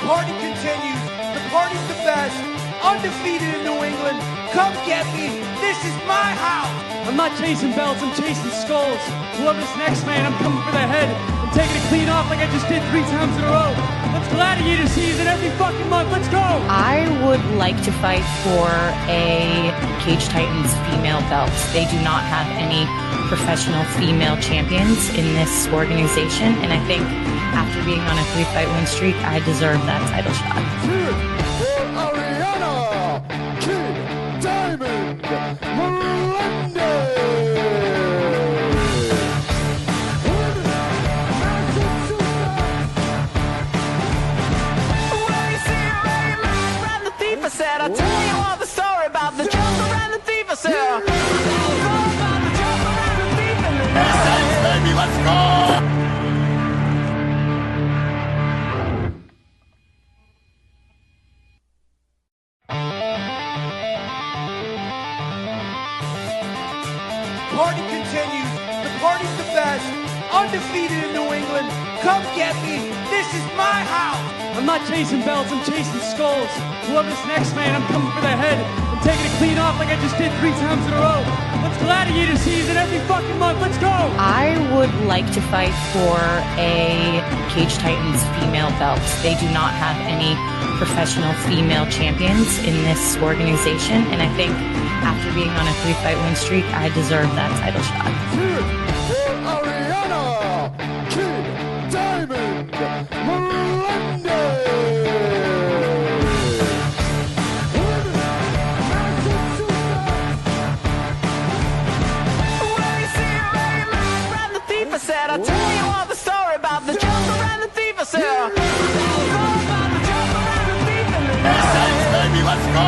party continues. The party's the best. Undefeated in New England. Come get me. This is my house. I'm not chasing belts, I'm chasing skulls. Whoever's next, man, I'm coming for the head. I'm taking it clean off like I just did 3 times in a row. Let's gladiator season every fucking month. Let's go. I would like to fight for a Cage Titans female belt. They do not have any professional female champions in this organization, and I think after being on a 3-fight win streak, I deserve that title shot. Said I'll tell you all the story about the jumper and the thief. I said, baby, let's go! Party continues. The party's the best. Undefeated in New England. Come get me. This is my house. I'm not chasing belts, I'm chasing skulls. Whoever's next, man, I'm coming for the head. I'm taking it clean off like I just did 3 times in a row. Let's gladiator season every fucking month. Let's go. I would like to fight for a Cage Titans female belt. They do not have any professional female champions in this organization, and I think after being on a 3-fight win streak, I deserve that title shot. Said I'll tell you all the story about the jumper and the thief. I said, baby, let's go!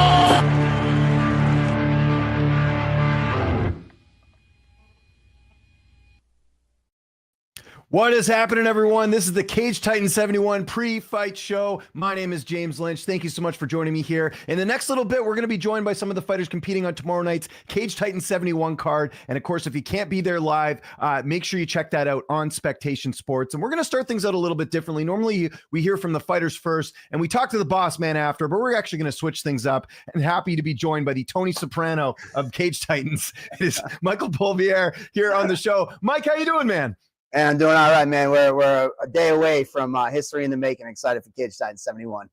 What is happening, everyone? This is the Cage Titans 71 pre-fight show. My name is James Lynch. Thank you so much for joining me here. In the next little bit, we're going to be joined by some of the fighters competing on tomorrow night's Cage Titans 71 card. And of course, if you can't be there live, make sure you check that out on Spectation Sports. And we're going to start things out a little bit differently. Normally, we hear from the fighters first, and we talk to the boss man after, but we're actually going to switch things up. And happy to be joined by the Tony Soprano of Cage Titans. It is Michael Polvier here on the show. Mike, how you doing, man? And I'm doing all right, man. We're a day away from history in the making. Excited for Cage Titans 71.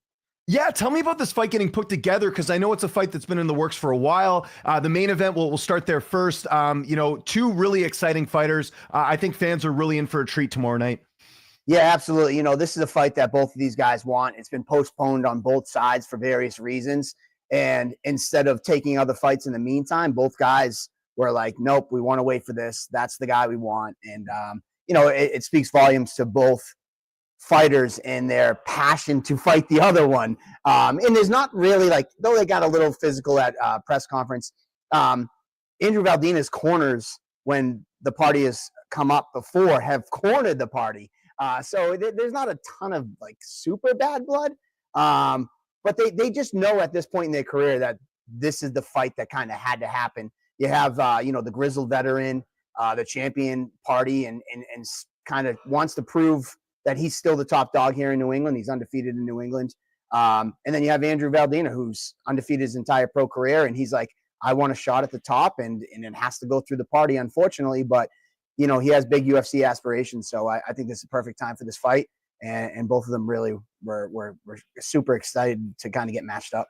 Yeah, tell me about this fight getting put together, because I know it's a fight that's been in the works for a while. The main event, we'll start there first. 2 really exciting fighters. I think fans are really in for a treat tomorrow night. Yeah, absolutely. This is a fight that both of these guys want. It's been postponed on both sides for various reasons. And instead of taking other fights in the meantime, both guys were like, nope, we want to wait for this. That's the guy we want. And, it speaks volumes to both fighters and their passion to fight the other one. And there's not really though they got a little physical at press conference, Andrew Valdina's corners, when the party has come up before, have cornered the party. So there's not a ton of super bad blood. But they just know at this point in their career that this is the fight that kind of had to happen. You have, the grizzled veteran, the champion party, and kind of wants to prove that he's still the top dog here in New England. He's undefeated in New England. And then you have Andrew Valdina, who's undefeated his entire pro career. And he's like, I want a shot at the top, and it has to go through the party, unfortunately. But, he has big UFC aspirations. So I think this is a perfect time for this fight. And both of them really were super excited to kind of get matched up.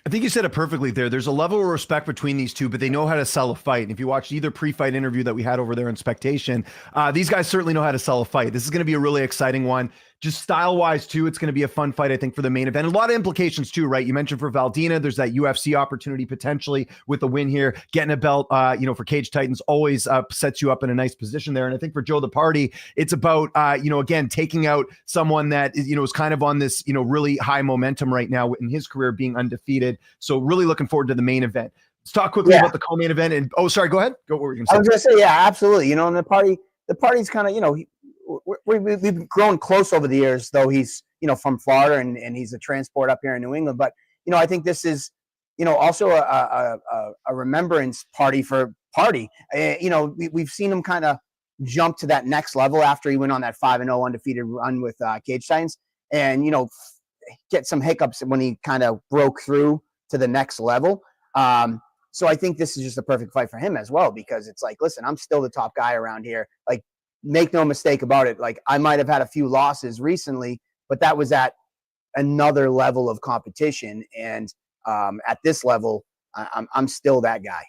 I think you said it perfectly there. There's a level of respect between these two, but they know how to sell a fight. And if you watched either pre-fight interview that we had over there in Spectation, these guys certainly know how to sell a fight. This is going to be a really exciting one. Just style-wise, too, it's going to be a fun fight, I think, for the main event. A lot of implications, too, right? You mentioned for Valdina, there's that UFC opportunity potentially with the win here. Getting a belt, for Cage Titans always sets you up in a nice position there. And I think for Joe the Party, it's about, again, taking out someone that is kind of on this, really high momentum right now in his career, being undefeated. So really looking forward to the main event. Let's talk quickly about the co-main event. And sorry, go ahead. What were you going to say? I was going to say, yeah, absolutely. And the party's kind of, we've grown close over the years, though he's, from Florida and he's a transport up here in New England. But, I think this is, also a remembrance party for Party. We've seen him kind of jump to that next level after he went on that 5-0 undefeated run with Cage Titans. And, get some hiccups when he kind of broke through to the next level. So I think this is just a perfect fight for him as well, because it's like, listen, I'm still the top guy around here. Like, make no mistake about it. Like, I might have had a few losses recently, but that was at another level of competition. And at this level, I'm still that guy.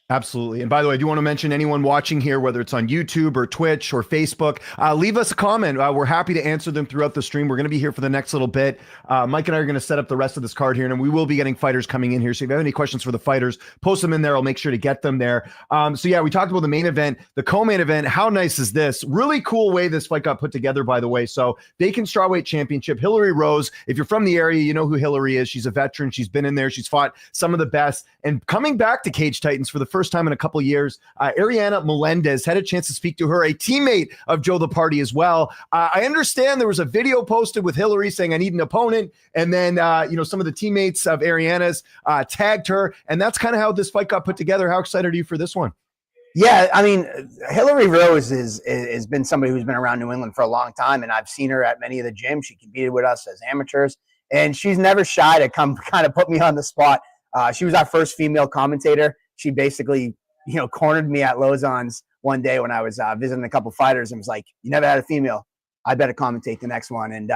Absolutely. And by the way, I do want to mention anyone watching here, whether it's on YouTube or Twitch or Facebook, leave us a comment. We're happy to answer them throughout the stream. We're going to be here for the next little bit. Mike and I are going to set up the rest of this card here, and we will be getting fighters coming in here. So if you have any questions for the fighters, post them in there. I'll make sure to get them there. So yeah, we talked about the main event, the co-main event. How nice is this? Really cool way this fight got put together, by the way. So Vacant Strawweight Championship, Hillary Rose. If you're from the area, you know who Hillary is. She's a veteran. She's been in there. She's fought some of the best. And coming back to Cage Titans for the first time in a couple of years, Ariana Melendez, had a chance to speak to her, a teammate of Joe the Party as well. I understand there was a video posted with Hillary saying, I need an opponent. And then, some of the teammates of Ariana's tagged her. And that's kind of how this fight got put together. How excited are you for this one? Yeah, I mean, Hillary Rose has been somebody who's been around New England for a long time, and I've seen her at many of the gyms. She competed with us as amateurs, and she's never shy to come kind of put me on the spot. She was our first female commentator. She basically, cornered me at Lozon's one day when I was visiting a couple fighters and was like, you never had a female. I better commentate the next one. And,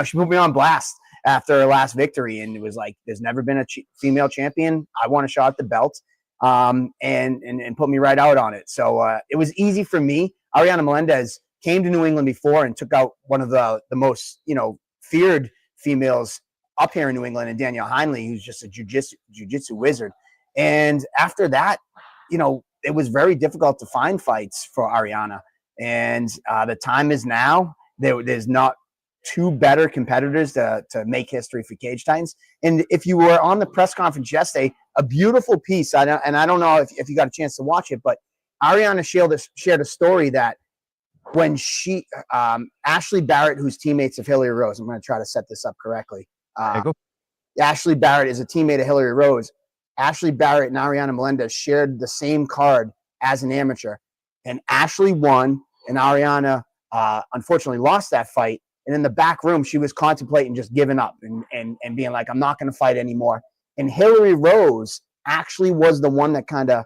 she put me on blast after her last victory, and it was like, there's never been a female champion. I want a shot at the belt. And put me right out on it. So it was easy for me. Ariana Melendez came to New England before and took out one of the most, feared females up here in New England, and Danielle Heinley, who's just a jiu-jitsu wizard. And after that, it was very difficult to find fights for Ariana. And the time is now. There's not two better competitors to make history for Cage Titans. And if you were on the press conference yesterday, a beautiful piece, I don't know if you got a chance to watch it, but Ariana shared a story that when she, Ashley Barrett, who's teammates of Hillary Rose, I'm going to try to set this up correctly. Ashley Barrett is a teammate of Hillary Rose. Ashley Barrett and Ariana Melendez shared the same card as an amateur, and Ashley won, and Ariana unfortunately lost that fight. And in the back room, she was contemplating just giving up and being like, I'm not going to fight anymore. And Hillary Rose actually was the one that kind of,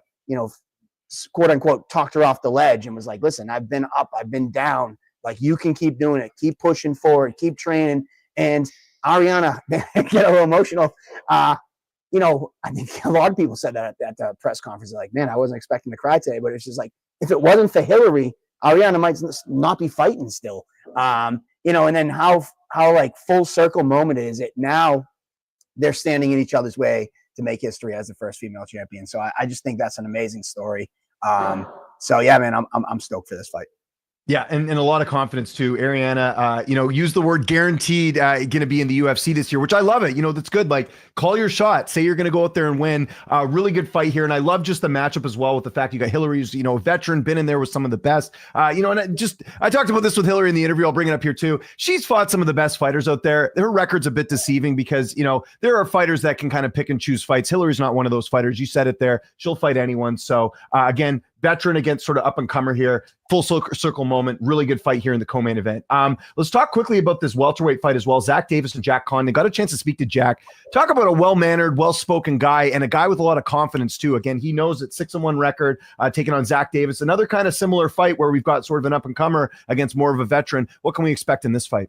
quote unquote, talked her off the ledge and was like, listen, I've been up, I've been down. Like, you can keep doing it, keep pushing forward, keep training. And Ariana, get a little emotional. I think a lot of people said that at the press conference. Like, man, I wasn't expecting to cry today, but it's just like, if it wasn't for Hillary, Ariana might not be fighting still. And then how like full circle moment is it now? They're standing in each other's way to make history as the first female champion. So I just think that's an amazing story. So yeah, man, I'm stoked for this fight. Yeah, and a lot of confidence too. Ariana, use the word guaranteed going to be in the UFC this year, which I love it. That's good. Like, call your shot. Say you're going to go out there and win. Really good fight here. And I love just the matchup as well with the fact you got Hillary, who's, a veteran, been in there with some of the best. And I talked about this with Hillary in the interview. I'll bring it up here too. She's fought some of the best fighters out there. Her record's a bit deceiving because, there are fighters that can kind of pick and choose fights. Hillary's not one of those fighters. You said it there. She'll fight anyone. So again, veteran against sort of up and comer here. Full circle moment. Really good fight here in the co-main event. Let's talk quickly about this welterweight fight as well. Zach Davis and Jack Condon. Got a chance to speak to Jack. Talk about a well-mannered, well-spoken guy, and a guy with a lot of confidence too. Again, he knows it's 6-1 record, taking on Zach Davis. Another kind of similar fight where we've got sort of an up and comer against more of a veteran. What can we expect in this fight?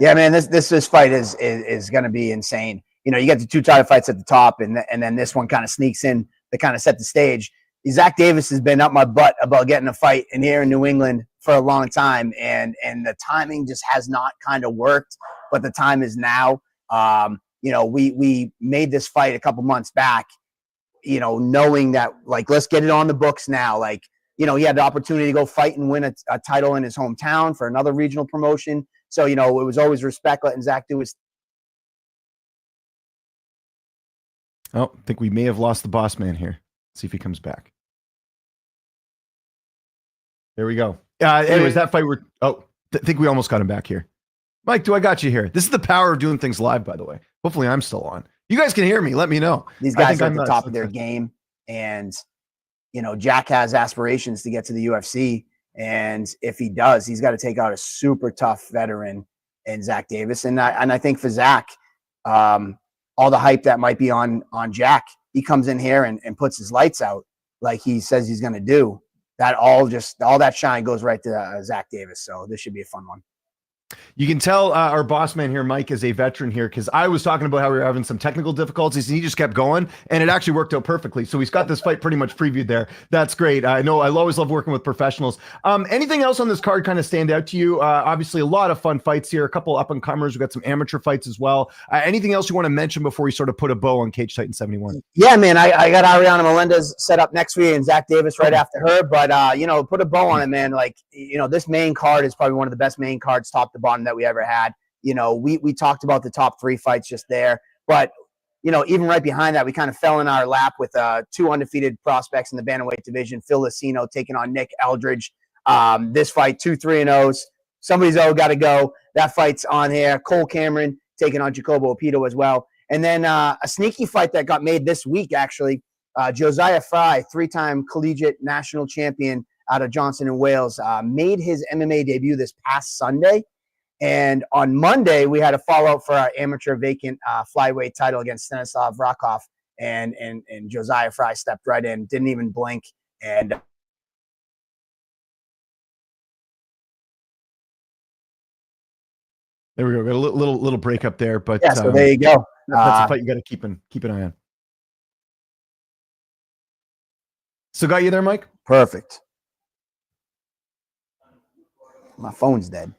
Yeah, man, this fight is going to be insane. You get the two title fights at the top, and then this one kind of sneaks in to kind of set the stage. Zach Davis has been up my butt about getting a fight in here in New England for a long time, and the timing just has not kind of worked, but the time is now. We made this fight a couple months back, knowing that, like, let's get it on the books now. Like, he had the opportunity to go fight and win a title in his hometown for another regional promotion. So, it was always respect letting Zach do his. Oh, I think we may have lost the boss man here. See if he comes back. There we go. Anyways, that fight think we almost got him back here. Mike, I got you here? This is the power of doing things live, by the way. Hopefully I'm still on. You guys can hear me. Let me know. These guys are at the top of their game. And, Jack has aspirations to get to the UFC. And if he does, he's got to take out a super tough veteran Zach Davis. And I think for Zach, all the hype that might be on Jack, he comes in here and puts his lights out like he says he's going to do. That all that shine goes right to Zach Davis. So this should be a fun one. You can tell our boss man here, Mike, is a veteran here, because I was talking about how we were having some technical difficulties and he just kept going and it actually worked out perfectly. So he's got this fight pretty much previewed there. That's great. I know I always love working with professionals. Anything else on this card kind of stand out to you? Obviously a lot of fun fights here, a couple up and comers. We've got some amateur fights as well. Anything else you want to mention before we sort of put a bow on Cage Titan 71? Yeah, man, I got Ariana Melendez set up next week and Zach Davis right after her. But, put a bow on it, man. Like, this main card is probably one of the best main cards top to bottom that we ever had. We talked about the top 3 fights just there, but even right behind that, we kind of fell in our lap with 2 undefeated prospects in the bantamweight division. Phil Lucino taking on Nick Eldridge. This fight, 2 3-0s. Somebody's got to go. That fight's on here. Cole Cameron taking on Jacobo Opito as well. And then a sneaky fight that got made this week, actually. Josiah Fry, 3-time collegiate national champion out of Johnson and Wales, made his MMA debut this past Sunday. And on Monday, we had a follow-up for our amateur vacant flyweight title against Stanislav Rakov, and Josiah Fry stepped right in, didn't even blink, and there we go. Got a little break up there, but yeah. So there you go. That's a fight you got to keep an eye on. So got you there, Mike? Perfect. My phone's dead.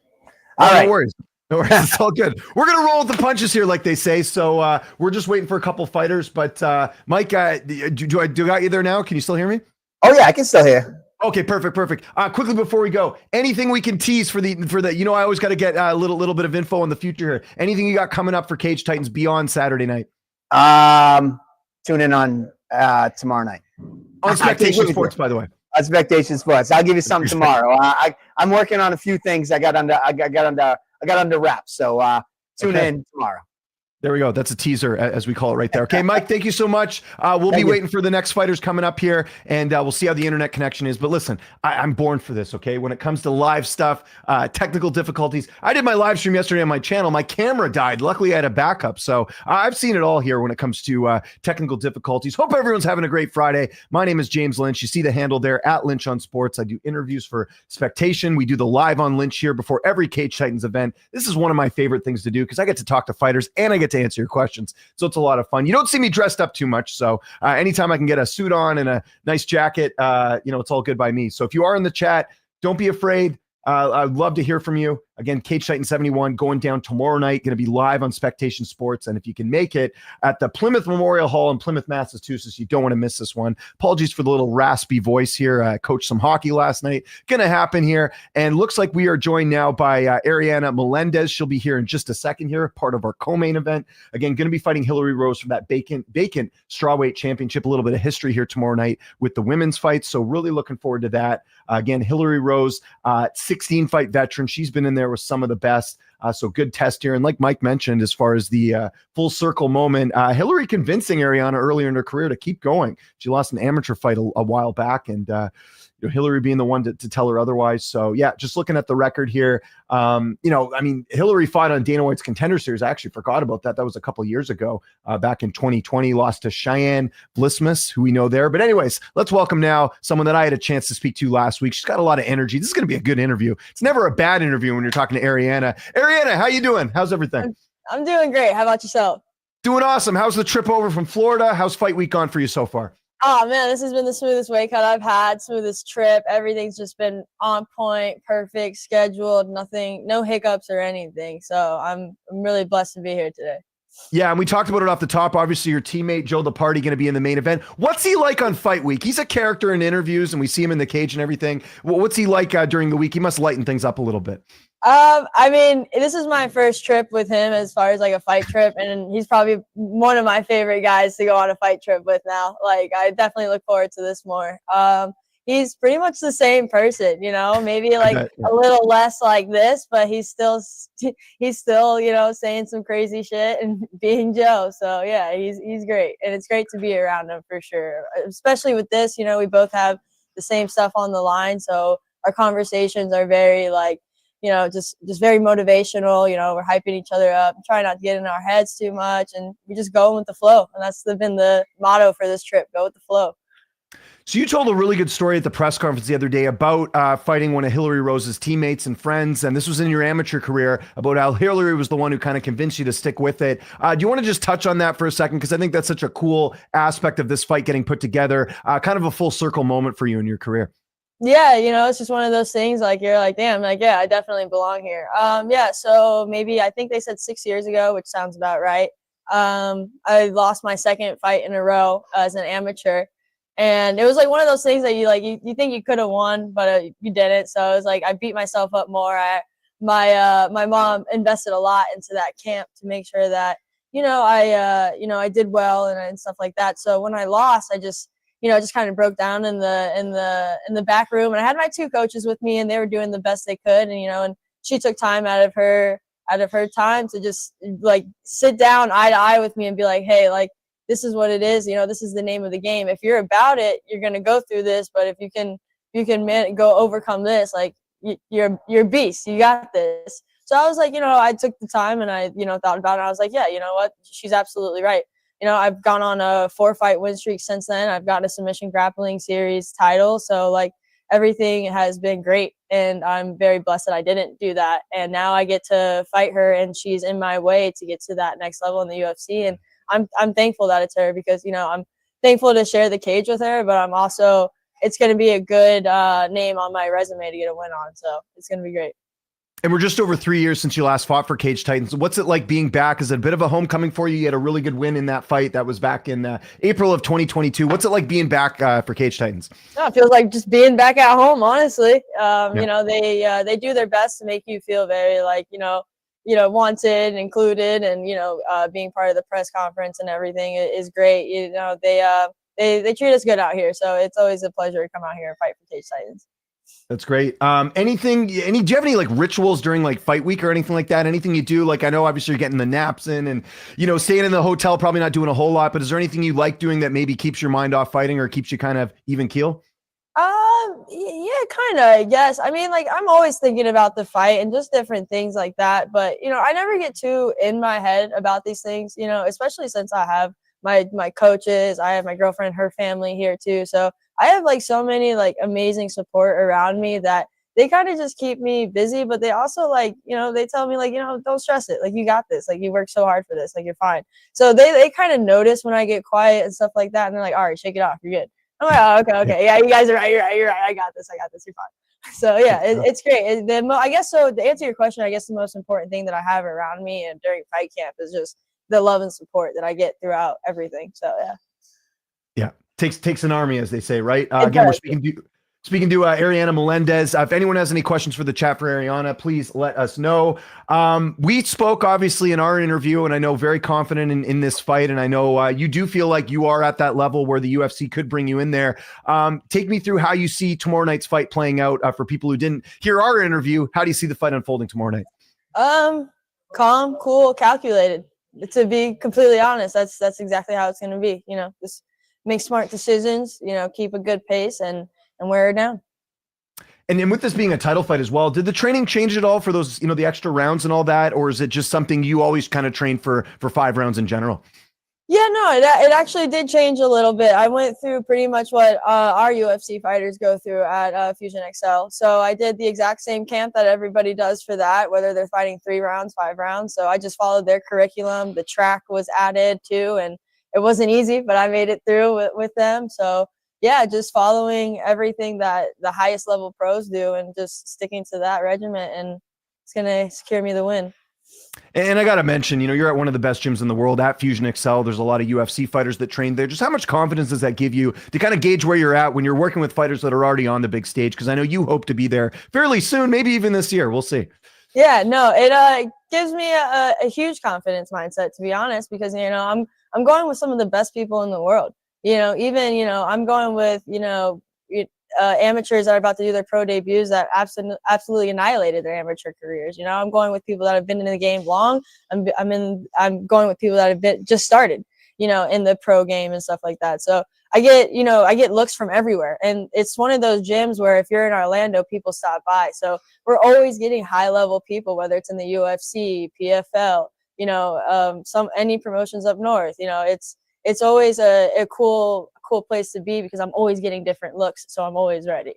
All right. No worries. No worries. It's all good. We're going to roll with the punches here, like they say. So we're just waiting for a couple fighters. But Mike, do I got you there now? Can you still hear me? Oh, yeah, I can still hear. Okay, perfect. Quickly before we go, anything we can tease for the I always got to get a little bit of info on the future here. Anything you got coming up for Cage Titans beyond Saturday night? Tune in on tomorrow night. On Spectation Sports, by the way. Expectation Sports. I'll give you something tomorrow. I'm working on a few things I got under wraps. So tune in tomorrow. There we go. That's a teaser, as we call it right there. Okay, Mike, thank you so much. We'll be waiting for the next fighters coming up here, and we'll see how the internet connection is. But listen, I'm born for this, okay? When it comes to live stuff, technical difficulties. I did my live stream yesterday on my channel. My camera died. Luckily, I had a backup. So I've seen it all here when it comes to technical difficulties. Hope everyone's having a great Friday. My name is James Lynch. You see the handle there, at Lynch on Sports. I do interviews for Spectation. We do the live on Lynch here before every Cage Titans event. This is one of my favorite things to do because I get to talk to fighters and I get to answer your questions. So it's a lot of fun. You don't see me dressed up too much. So anytime I can get a suit on and a nice jacket, it's all good by me. So if you are in the chat, don't be afraid. I'd love to hear from you. Again, Cage Titan 71 going down tomorrow night, going to be live on Spectation Sports. And if you can make it at the Plymouth Memorial Hall in Plymouth, Massachusetts, you don't want to miss this one. Apologies for the little raspy voice here. I coached some hockey last night. Going to happen here. And looks like we are joined now by Ariana Melendez. She'll be here in just a second here, part of our co-main event. Again, going to be fighting Hillary Rose for that vacant strawweight championship. A little bit of history here tomorrow night with the women's fight. So really looking forward to that. Again, Hillary Rose, 16-fight veteran. She's been in there with some of the best. So good test here. And like Mike mentioned, as far as the full circle moment, Hillary convincing Ariana earlier in her career to keep going. She lost an amateur fight a while back, and Hillary being the one to tell her otherwise. So yeah, just looking at the record here, Hillary fought on Dana White's Contender Series. I actually forgot about that. That was a couple years ago, back in 2020, lost to Cheyenne Blismus, who we know there. But anyways, let's welcome now someone that I had a chance to speak to last week. She's got a lot of energy. This is going to be a good interview. It's never a bad interview when you're talking to Ariana. Ariana, how you doing? How's everything? I'm doing great. How about yourself? Doing awesome. How's the trip over from Florida? How's fight week gone for you so far? Oh, man, this has been the smoothest weight cut I've had, smoothest trip. Everything's just been on point, perfect, scheduled, no hiccups or anything. So I'm really blessed to be here today. Yeah, and we talked about it off the top. Obviously, your teammate, Joe the Party, going to be in the main event. What's he like on fight week? He's a character in interviews, and we see him in the cage and everything. What's he like during the week? He must lighten things up a little bit. This is my first trip with him as far as like a fight trip, and he's probably one of my favorite guys to go on a fight trip with now. Like, I definitely look forward to this more. He's pretty much the same person, maybe like a little less like this, but he's still, saying some crazy shit and being Joe. So yeah, he's great. And it's great to be around him for sure. Especially with this, we both have the same stuff on the line. So our conversations are very just very motivational. We're hyping each other up, trying not to get in our heads too much, and we just going with the flow. And that's been the motto for this trip: go with the flow. So you told a really good story at the press conference the other day about fighting one of Hillary Rose's teammates and friends, and this was in your amateur career, about how Hillary was the one who kind of convinced you to stick with it. Do you want to just touch on that for a second? Because I think that's such a cool aspect of this fight getting put together, kind of a full circle moment for you in your career. Yeah, it's just one of those things, like, you're like, damn, like, yeah, I definitely belong here. Yeah, so maybe, I think they said 6 years ago, which sounds about right. I lost my second fight in a row as an amateur. And it was like one of those things that you think you could have won, but you didn't. So it was like I beat myself up more. My mom invested a lot into that camp to make sure that I did well and stuff like that. So when I lost, I just kind of broke down in the back room, and I had my two coaches with me, and they were doing the best they could. And she took time out of her time to just like sit down eye to eye with me and be like, hey, like, this is what it is. This is the name of the game. If you're about it, you're going to go through this. But if you can go overcome this, like, you're a beast. You got this. So I was like, I took the time and I, thought about it. I was like, yeah, you know what? She's absolutely right. I've gone on a 4-fight win streak since then. I've got a submission grappling series title. So like everything has been great. And I'm very blessed that I didn't do that. And now I get to fight her, and she's in my way to get to that next level in the UFC. And I'm thankful that it's her, because I'm thankful to share the cage with her, but I'm also, it's going to be a good name on my resume to get a win on, so it's going to be great. And we're just over 3 years since you last fought for Cage Titans. What's it like being back? Is it a bit of a homecoming for you? You had a really good win in that fight that was back in April of 2022. What's it like being back for Cage Titans? No, it feels like just being back at home, honestly. They do their best to make you feel very like wanted and included, and being part of the press conference and everything is great. They treat us good out here, so it's always a pleasure to come out here and fight for Cage Titans. That's great. Do you have any like rituals during like fight week or anything like that? Anything you do? Like, I know obviously you're getting the naps in and staying in the hotel, probably not doing a whole lot, but is there anything you like doing that maybe keeps your mind off fighting or keeps you kind of even keel? Yeah, kind of, I guess. I mean, like, I'm always thinking about the fight and just different things like that. But, I never get too in my head about these things, especially since I have my coaches, I have my girlfriend, her family here too. So I have like so many like amazing support around me that they kind of just keep me busy, but they also like, they tell me like, don't stress it. Like, you got this, like, you work so hard for this, like, you're fine. So they kind of notice when I get quiet and stuff like that. And they're like, all right, shake it off. You're good. I'm like, oh, okay. Yeah, you guys are right. You're right. I got this. You're fine. So yeah, it's great. I guess, so to answer your question, I guess the most important thing that I have around me and during fight camp is just the love and support that I get throughout everything. So yeah. Yeah. Takes an army, as they say, right? Again, we're speaking to Ariana Melendez. If anyone has any questions for the chat for Ariana, please let us know. We spoke obviously in our interview, and I know very confident in this fight. And I know you do feel like you are at that level where the UFC could bring you in there. Take me through how you see tomorrow night's fight playing out for people who didn't hear our interview. How do you see the fight unfolding tomorrow night? Calm, cool, calculated. To be completely honest, that's exactly how it's going to be. Just make smart decisions, keep a good pace and wear her down. And with this being a title fight as well, did the training change at all for those, the extra rounds and all that? Or is it just something you always kind of train for 5 rounds in general? Yeah, no, it actually did change a little bit. I went through pretty much what our UFC fighters go through at Fusion XL. So I did the exact same camp that everybody does for that, whether they're fighting 3 rounds, 5 rounds. So I just followed their curriculum. The track was added too, and it wasn't easy, but I made it through with them. So yeah, just following everything that the highest level pros do and just sticking to that regiment, and it's going to secure me the win. And I got to mention, you're at one of the best gyms in the world at Fusion XL. There's a lot of UFC fighters that train there. Just how much confidence does that give you to kind of gauge where you're at when you're working with fighters that are already on the big stage? Because I know you hope to be there fairly soon, maybe even this year. We'll see. Yeah, no, it gives me a huge confidence mindset, to be honest, because, I'm going with some of the best people in the world. I'm going with, amateurs that are about to do their pro debuts that absolutely annihilated their amateur careers. I'm going with people that have been in the game long. I'm going with people that have just started, in the pro game and stuff like that. So I get looks from everywhere, and it's one of those gyms where if you're in Orlando, people stop by. So we're always getting high level people, whether it's in the UFC, PFL, any promotions up north. It's always a cool place to be because I'm always getting different looks, so I'm always ready.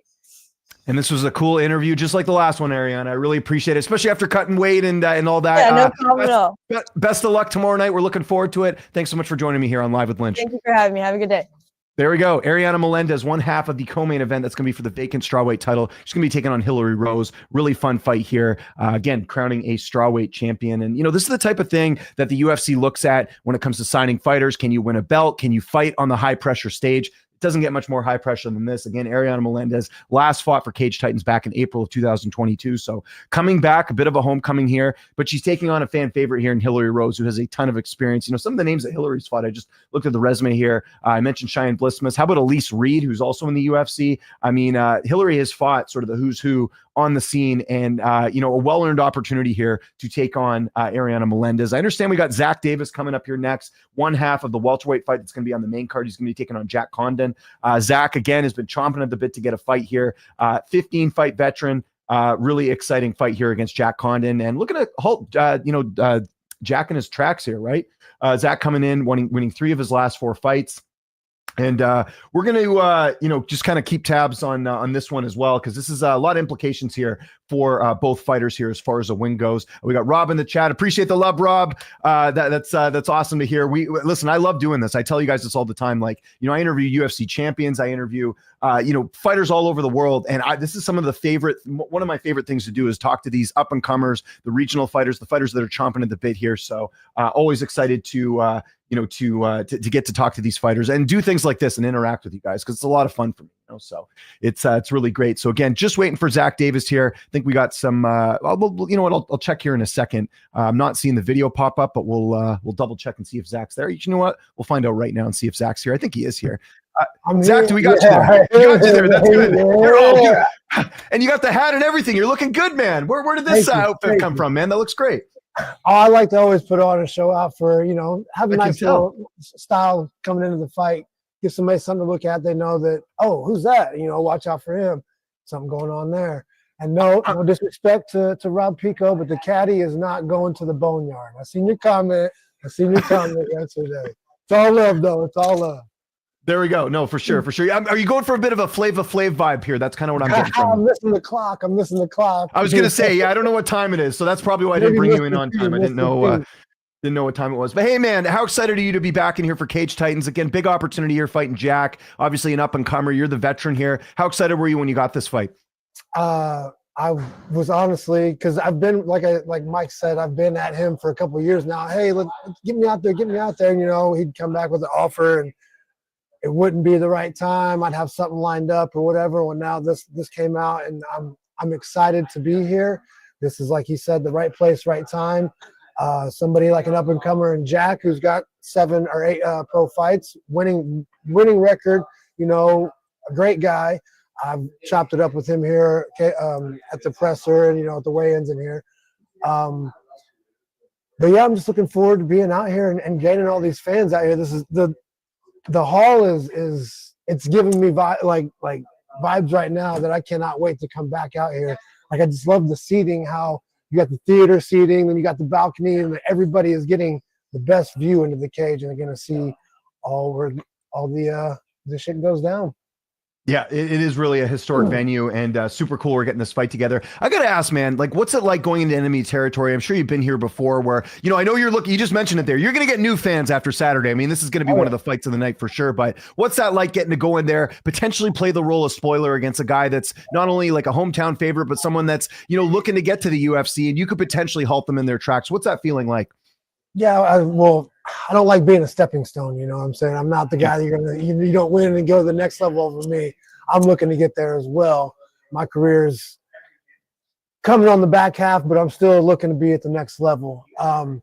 And this was a cool interview, just like the last one, Ariane. I really appreciate it, especially after cutting weight and all that. Yeah, no problem at all. Best of luck tomorrow night. We're looking forward to it. Thanks so much for joining me here on Live with Lynch. Thank you for having me. Have a good day. There we go. Ariana Melendez, one half of the co-main event that's going to be for the vacant strawweight title. She's going to be taking on Hillary Rose. Really fun fight here. Again, crowning a strawweight champion. And, this is the type of thing that the UFC looks at when it comes to signing fighters. Can you win a belt? Can you fight on the high pressure stage? It doesn't get much more high pressure than this. Again, Ariana Melendez last fought for Cage Titans back in April of 2022. So coming back, a bit of a homecoming here, but she's taking on a fan favorite here in Hillary Rose, who has a ton of experience. Some of the names that Hillary's fought, I just looked at the resume here. I mentioned Cheyenne Blismus. How about Elise Reed, who's also in the UFC? I mean, Hillary has fought sort of the who's who on the scene, and a well-earned opportunity here to take on Ariana Melendez. I understand we got Zach Davis coming up here next, one half of the welterweight fight that's going to be on the main card. He's going to be taking on Jack Condon. Zach, again, has been chomping at the bit to get a fight here. 15-fight veteran, really exciting fight here against Jack Condon. And looking at halt, Jack in his tracks here, right? Zach coming in, winning 3 of his last 4 fights. And we're going to, just kind of keep tabs on this one as well, because this is a lot of implications here for both fighters here as far as the win goes. We got Rob in the chat. Appreciate the love, Rob. That's awesome to hear. Listen, I love doing this. I tell you guys this all the time. Like, I interview UFC champions. I interview, fighters all over the world. And this is one of my favorite things to do is talk to these up and comers, the regional fighters, the fighters that are chomping at the bit here. So always excited to get to talk to these fighters and do things like this and interact with you guys, because it's a lot of fun for me. So it's really great. So again, just waiting for Zach Davis here. I think we got some. I'll check here in a second. I'm not seeing the video pop up, but we'll double check and see if Zach's there. You know what? We'll find out right now and see if Zach's here. I think he is here. Zach, we got you there. We got you there. That's good. You're all good. And you got the hat and everything. You're looking good, man. Where did this outfit come from, man? That looks great. I like to always put on a show out for, have a nice little style coming into the fight. Give somebody something to look at. They know that, oh, who's that? Watch out for him. Something going on there. And no disrespect to Rob Pico, but the caddy is not going to the boneyard. I seen your comment yesterday. It's all love, though. It's all love. There we go. No, for sure. Are you going for a bit of a Flava Flav vibe here? That's kind of what I'm getting from. I'm missing the clock. I was going to say, I don't know what time it is, so that's probably why I didn't bring you in on time. I didn't know what time it was. But hey, man, how excited are you to be back in here for Cage Titans? Again, big opportunity here fighting Jack. Obviously an up-and-comer. You're the veteran here. How excited were you when you got this fight? I was honestly, because I've been, like Mike said, I've been at him for a couple of years now. Hey, get me out there. And, he'd come back with an offer, and it wouldn't be the right time. I'd have something lined up or whatever. Well, now this came out, and I'm excited to be here. This is, like he said, the right place, right time. Somebody like an up-and-comer and Jack, who's got 7 or 8 pro fights, winning record, a great guy. I've chopped it up with him here at the presser and, at the weigh-ins in here. But, yeah, I'm just looking forward to being out here and gaining all these fans out here. This is the hall is it's giving me vibes right now that I cannot wait to come back out here. Like, I just love the seating, how you got the theater seating, then you got the balcony, and everybody is getting the best view into the cage, and they're going to see all the shit goes down. Yeah, it is really a historic venue, and super cool we're getting this fight together. I got to ask, man, what's it like going into enemy territory? I'm sure you've been here before where, I know you just mentioned it there. You're going to get new fans after Saturday. I mean, this is going to be one of the fights of the night for sure, but what's that like getting to go in there, potentially play the role of spoiler against a guy that's not only like a hometown favorite, but someone that's, looking to get to the UFC, and you could potentially halt them in their tracks. What's that feeling like? Yeah, I don't like being a stepping stone. You know what I'm saying? I'm not the guy that you don't win and go to the next level over me. I'm looking to get there as well. My career's coming on the back half, but I'm still looking to be at the next level. I'm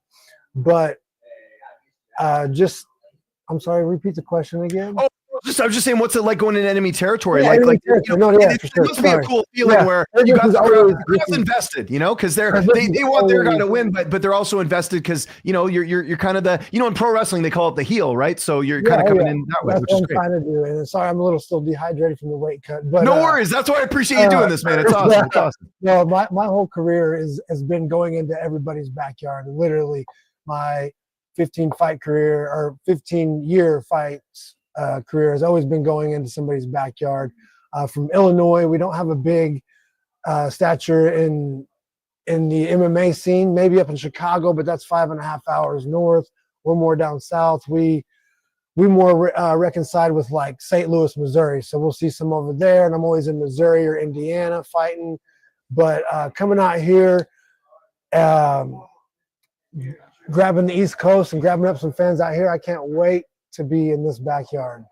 sorry, repeat the question again. Oh, I was just saying, what's it like going in enemy territory? Yeah, like, enemy you territory. know, No, yeah, it for sure. must be a Sorry. cool feeling Yeah. where This you got is the always- crowd's invested, you know, because they want their guy to win, but they're also invested because you know you're kind of the, you know, in pro wrestling they call it the heel, right? So you're kind of coming in that way, That's which what is I'm great. trying to do. And sorry, I'm a little still dehydrated from the weight cut. But No worries. That's why I appreciate you doing this, man. It's awesome. It's awesome. No, my whole career has been going into everybody's backyard. Literally, my 15 fight career or 15-year fights career has always been going into somebody's backyard. From Illinois, we don't have a big stature in the MMA scene. Maybe up in Chicago, but that's 5.5 hours north. We're more down south. We more reconciled with like St. Louis, Missouri. So we'll see some over there, and I'm always in Missouri or Indiana fighting. But coming out here, grabbing the East Coast and grabbing up some fans out here, I can't wait to be in this backyard.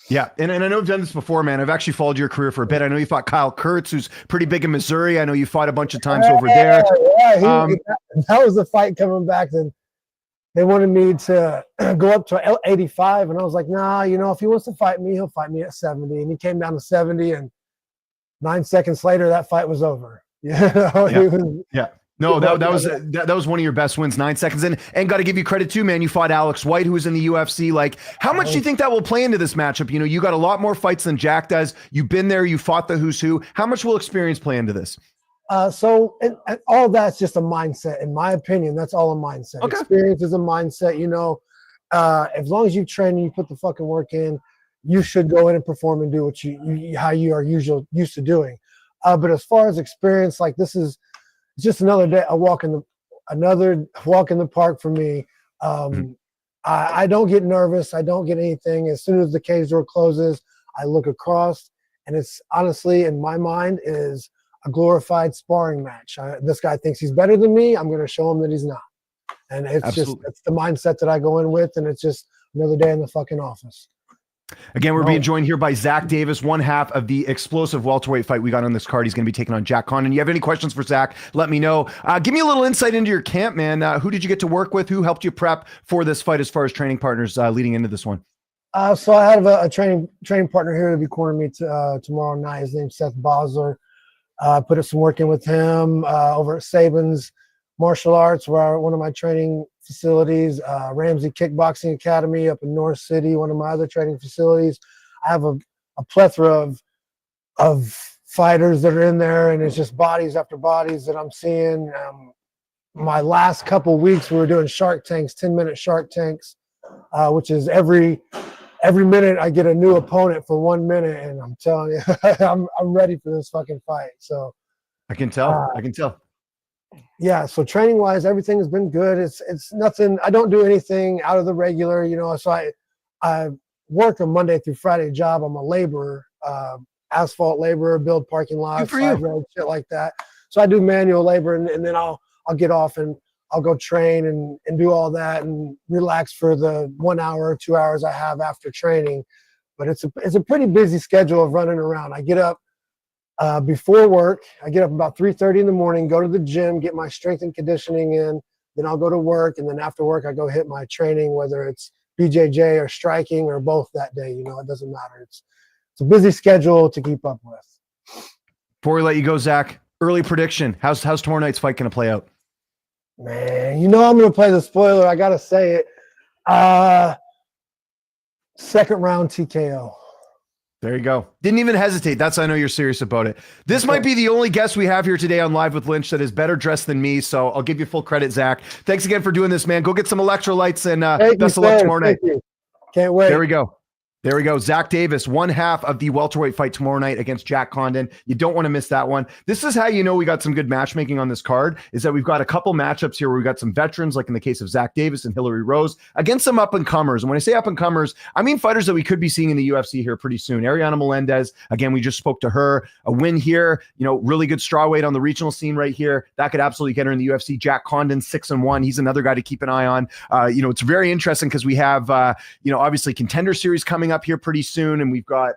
Yeah, and I know I've done this before, man. I've actually followed your career for a bit. I know you fought Kyle Kurtz, who's pretty big in Missouri. I know you fought a bunch of times over there. Yeah, that was the fight coming back. Then they wanted me to go up to 85, and I was like, nah, you know, if he wants to fight me, he'll fight me at 70. And he came down to 70, and 9 seconds later, that fight was over. Yeah. No, that was one of your best wins, 9 seconds. And got to give you credit too, man. You fought Alex White, who was in the UFC. Like, how much do you think that will play into this matchup? You know, you got a lot more fights than Jack does. You've been there. You fought the who's who. How much will experience play into this? So all that's just a mindset, in my opinion. That's all a mindset. Okay. Experience is a mindset. You know, as long as you train and you put the fucking work in, you should go in and perform and do what how you are used to doing. But as far as experience, like this is just another day, another walk in the park for me. I don't get nervous. I don't get anything. As soon as the cage door closes, I look across, and it's honestly, in my mind, is a glorified sparring match. This guy thinks he's better than me. I'm going to show him that he's not. And it's the mindset that I go in with, and it's just another day in the fucking office. Again, we're being joined here by Zach Davis, one half of the explosive welterweight fight we got on this card. He's going to be taking on Jack Condon. You have any questions for Zach? Let me know. Give me a little insight into your camp, man. Who did you get to work with? Who helped you prep for this fight as far as training partners leading into this one? So I have a training partner here to be cornering me tomorrow night. His name's Seth Bosler. Put some work in with him over at Saban's Martial Arts, where one of my training facilities, Ramsey Kickboxing Academy up in North City, one of my other training facilities. I have a plethora of fighters that are in there, and it's just bodies after bodies that I'm seeing. My last couple weeks, we were doing Shark Tanks, 10-minute Shark Tanks, which is every minute I get a new opponent for 1 minute, and I'm telling you, I'm ready for this fucking fight. So I can tell. I can tell. Yeah, so training wise, everything has been good. It's nothing. I don't do anything out of the regular, you know. So I work a Monday through Friday job. I'm a laborer, asphalt laborer, build parking lots, side roads, shit like that. So I do manual labor, and then I'll get off and I'll go train and do all that and relax for the 1 hour or 2 hours I have after training. But it's a pretty busy schedule of running around. I get up before work. I get up about 3:30 in the morning, go to the gym, get my strength and conditioning in. Then I'll go to work, and then after work, I go hit my training, whether it's BJJ or striking or both that day. You know, it doesn't matter. It's a busy schedule to keep up with. Before we let you go, Zach, early prediction. How's tomorrow night's fight going to play out? Man, you know I'm going to play the spoiler. I got to say it. Second round TKO. There you go. Didn't even hesitate. That's how I know you're serious about it. This might be the only guest we have here today on Live with Lynch that is better dressed than me, so I'll give you full credit, Zach. Thanks again for doing this, man. Go get some electrolytes, and best of luck tomorrow night. Can't wait. There we go. There we go. Zach Davis, one half of the welterweight fight tomorrow night against Jack Condon. You don't want to miss that one. This is how you know we got some good matchmaking on this card, is that we've got a couple matchups here where we've got some veterans, like in the case of Zach Davis and Hillary Rose, against some up-and-comers. And when I say up-and-comers, I mean fighters that we could be seeing in the UFC here pretty soon. Ariana Melendez, again, we just spoke to her. A win here, you know, really good strawweight on the regional scene right here. That could absolutely get her in the UFC. Jack Condon, 6-1. He's another guy to keep an eye on. You know, it's very interesting because we have, you know, obviously Contender Series coming up here pretty soon. And we've got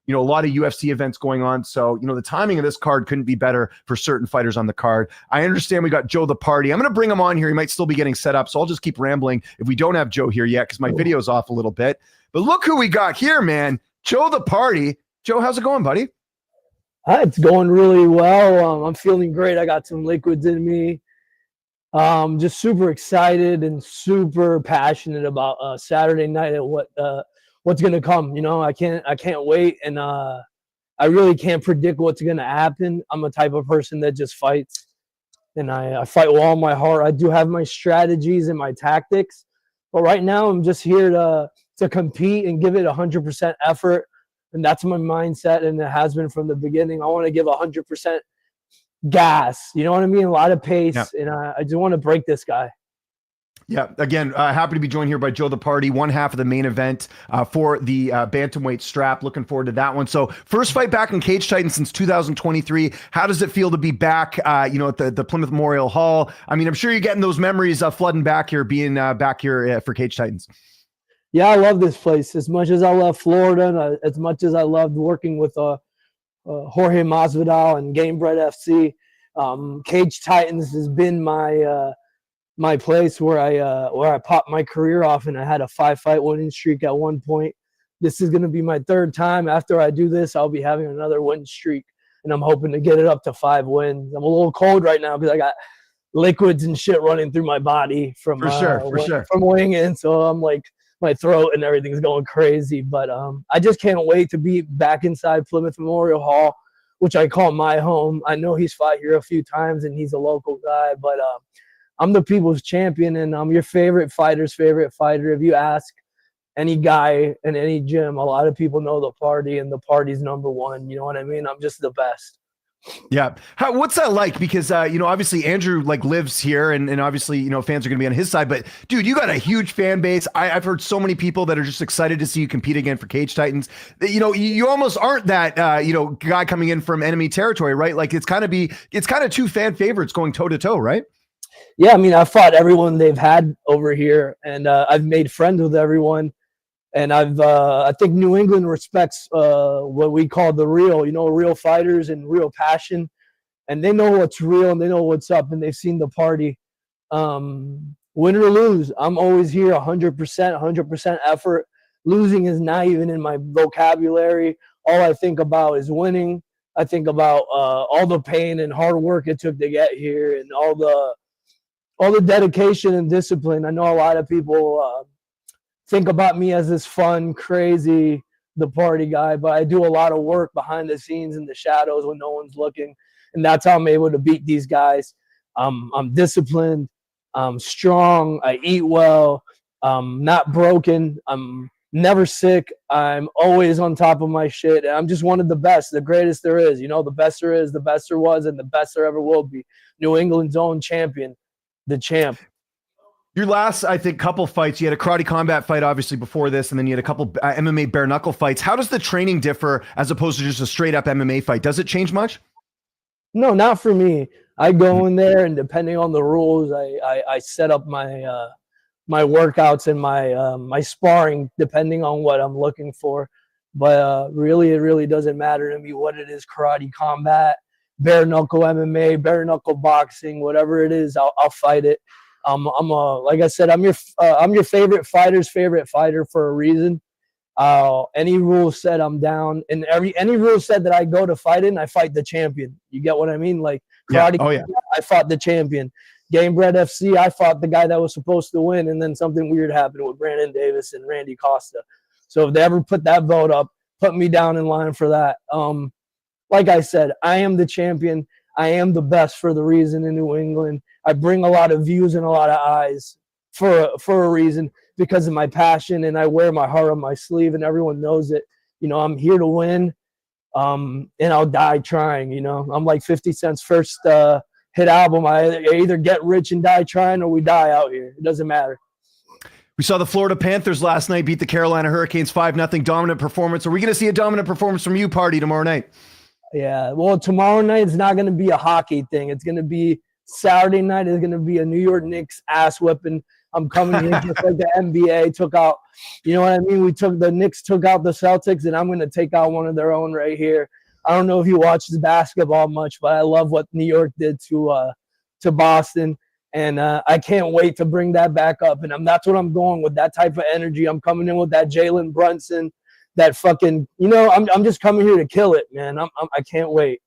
a lot of UFC events going on. So, the timing of this card couldn't be better for certain fighters on the card. I understand we got Joe the Party. I'm going to bring him on here. He might still be getting set up. So I'll just keep rambling if we don't have Joe here yet, because my video's off a little bit. But look who we got here, man. Joe the Party. Joe, how's it going, buddy? It's going really well. I'm feeling great. I got some liquids in me. Just super excited and super passionate about Saturday night and what's gonna come. I can't wait, and I really can't predict what's gonna happen. I'm a type of person that just fights, and I fight with all my heart. I do have my strategies and my tactics, but right now I'm just here to compete and give it 100% effort. And that's my mindset, and it has been from the beginning. I want to give 100% gas. You know what I mean? A lot of pace, and I just want to break this guy. Yeah. Again, happy to be joined here by Joe the Party, one half of the main event for the bantamweight strap. Looking forward to that one. So, first fight back in Cage Titans since 2023. How does it feel to be back? At the Plymouth Memorial Hall. I mean, I'm sure you're getting those memories flooding back here, being back here for Cage Titans. Yeah, I love this place as much as I love Florida, and as much as I loved working with Jorge Masvidal and Gamebred FC. Cage Titans has been my place where I popped my career off, and I had a 5-fight winning streak at one point. This is going to be my third time. After I do this, I'll be having another win streak, and I'm hoping to get it up to 5 wins. I'm a little cold right now because I got liquids and shit running through my body from winging, so I'm like, my throat and everything's going crazy, but I just can't wait to be back inside Plymouth Memorial Hall, which I call my home. I know he's fought here a few times and he's a local guy, but I'm the people's champion, and I'm your favorite fighter's favorite fighter. If you ask any guy in any gym, a lot of people know the Party, and the Party's number one. You know what I mean? I'm just the best. Yeah. What's that like? Because, obviously Andrew lives here, and obviously, fans are going to be on his side, but dude, you got a huge fan base. I've heard so many people that are just excited to see you compete again for Cage Titans. You almost aren't that, guy coming in from enemy territory, right? Like it's kind of two fan favorites going toe to toe, right? Yeah. I mean, I fought everyone they've had over here, and I've made friends with everyone. And I think New England respects what we call the real fighters and real passion. And they know what's real, and they know what's up, and they've seen the Party. Win or lose, I'm always here 100% effort. Losing is not even in my vocabulary. All I think about is winning. I think about all the pain and hard work it took to get here, and all the dedication and discipline. I know a lot of people think about me as this fun, crazy, the Party guy, but I do a lot of work behind the scenes in the shadows when no one's looking, and that's how I'm able to beat these guys. I'm disciplined, I'm strong, I eat well, I'm not broken, I'm never sick, I'm always on top of my shit, and I'm just one of the best, the greatest there is. The best there is, the best there was, and the best there ever will be. New England's own champion, the champ. Your last, I think, couple fights, you had a karate combat fight, obviously, before this, and then you had a couple MMA bare knuckle fights. How does the training differ as opposed to just a straight up MMA fight? Does it change much? No, not for me. I go in there, and depending on the rules, I set up my my workouts and my sparring depending on what I'm looking for. But really, it really doesn't matter to me what it is: karate combat, bare knuckle MMA, bare knuckle boxing, whatever it is, I'll fight it. Like I said, I'm your favorite fighter's favorite fighter for a reason. Any rule set, I'm down, and any rule set that I go to fight in, I fight the champion. You get what I mean? Like karate, I fought the champion. Gamebred FC, I fought the guy that was supposed to win, and then something weird happened with Brandon Davis and Randy Costa. So if they ever put that vote up, put me down in line for that. Like I said, I am the champion. I am the best for the reason in New England. I bring a lot of views and a lot of eyes for a reason, because of my passion, and I wear my heart on my sleeve, and everyone knows it. I'm here to win, and I'll die trying. I'm like 50 Cent's first hit album. I either get rich and die trying, or we die out here. It doesn't matter. We saw the Florida Panthers last night beat the Carolina Hurricanes 5-0, dominant performance. Are we going to see a dominant performance from you, Party, tomorrow night? Yeah, well, tomorrow night is not going to be a hockey thing. It's going to be Saturday night. Is going to be a New York Knicks ass whipping. I'm coming here just like the NBA took out. You know what I mean? The Knicks took out the Celtics, and I'm going to take out one of their own right here. I don't know if he watches basketball much, but I love what New York did to Boston. And I can't wait to bring that back up. And that's what I'm going with, that type of energy. I'm coming in with that Jalen Brunson, that fucking, I'm just coming here to kill it, man. I can't wait.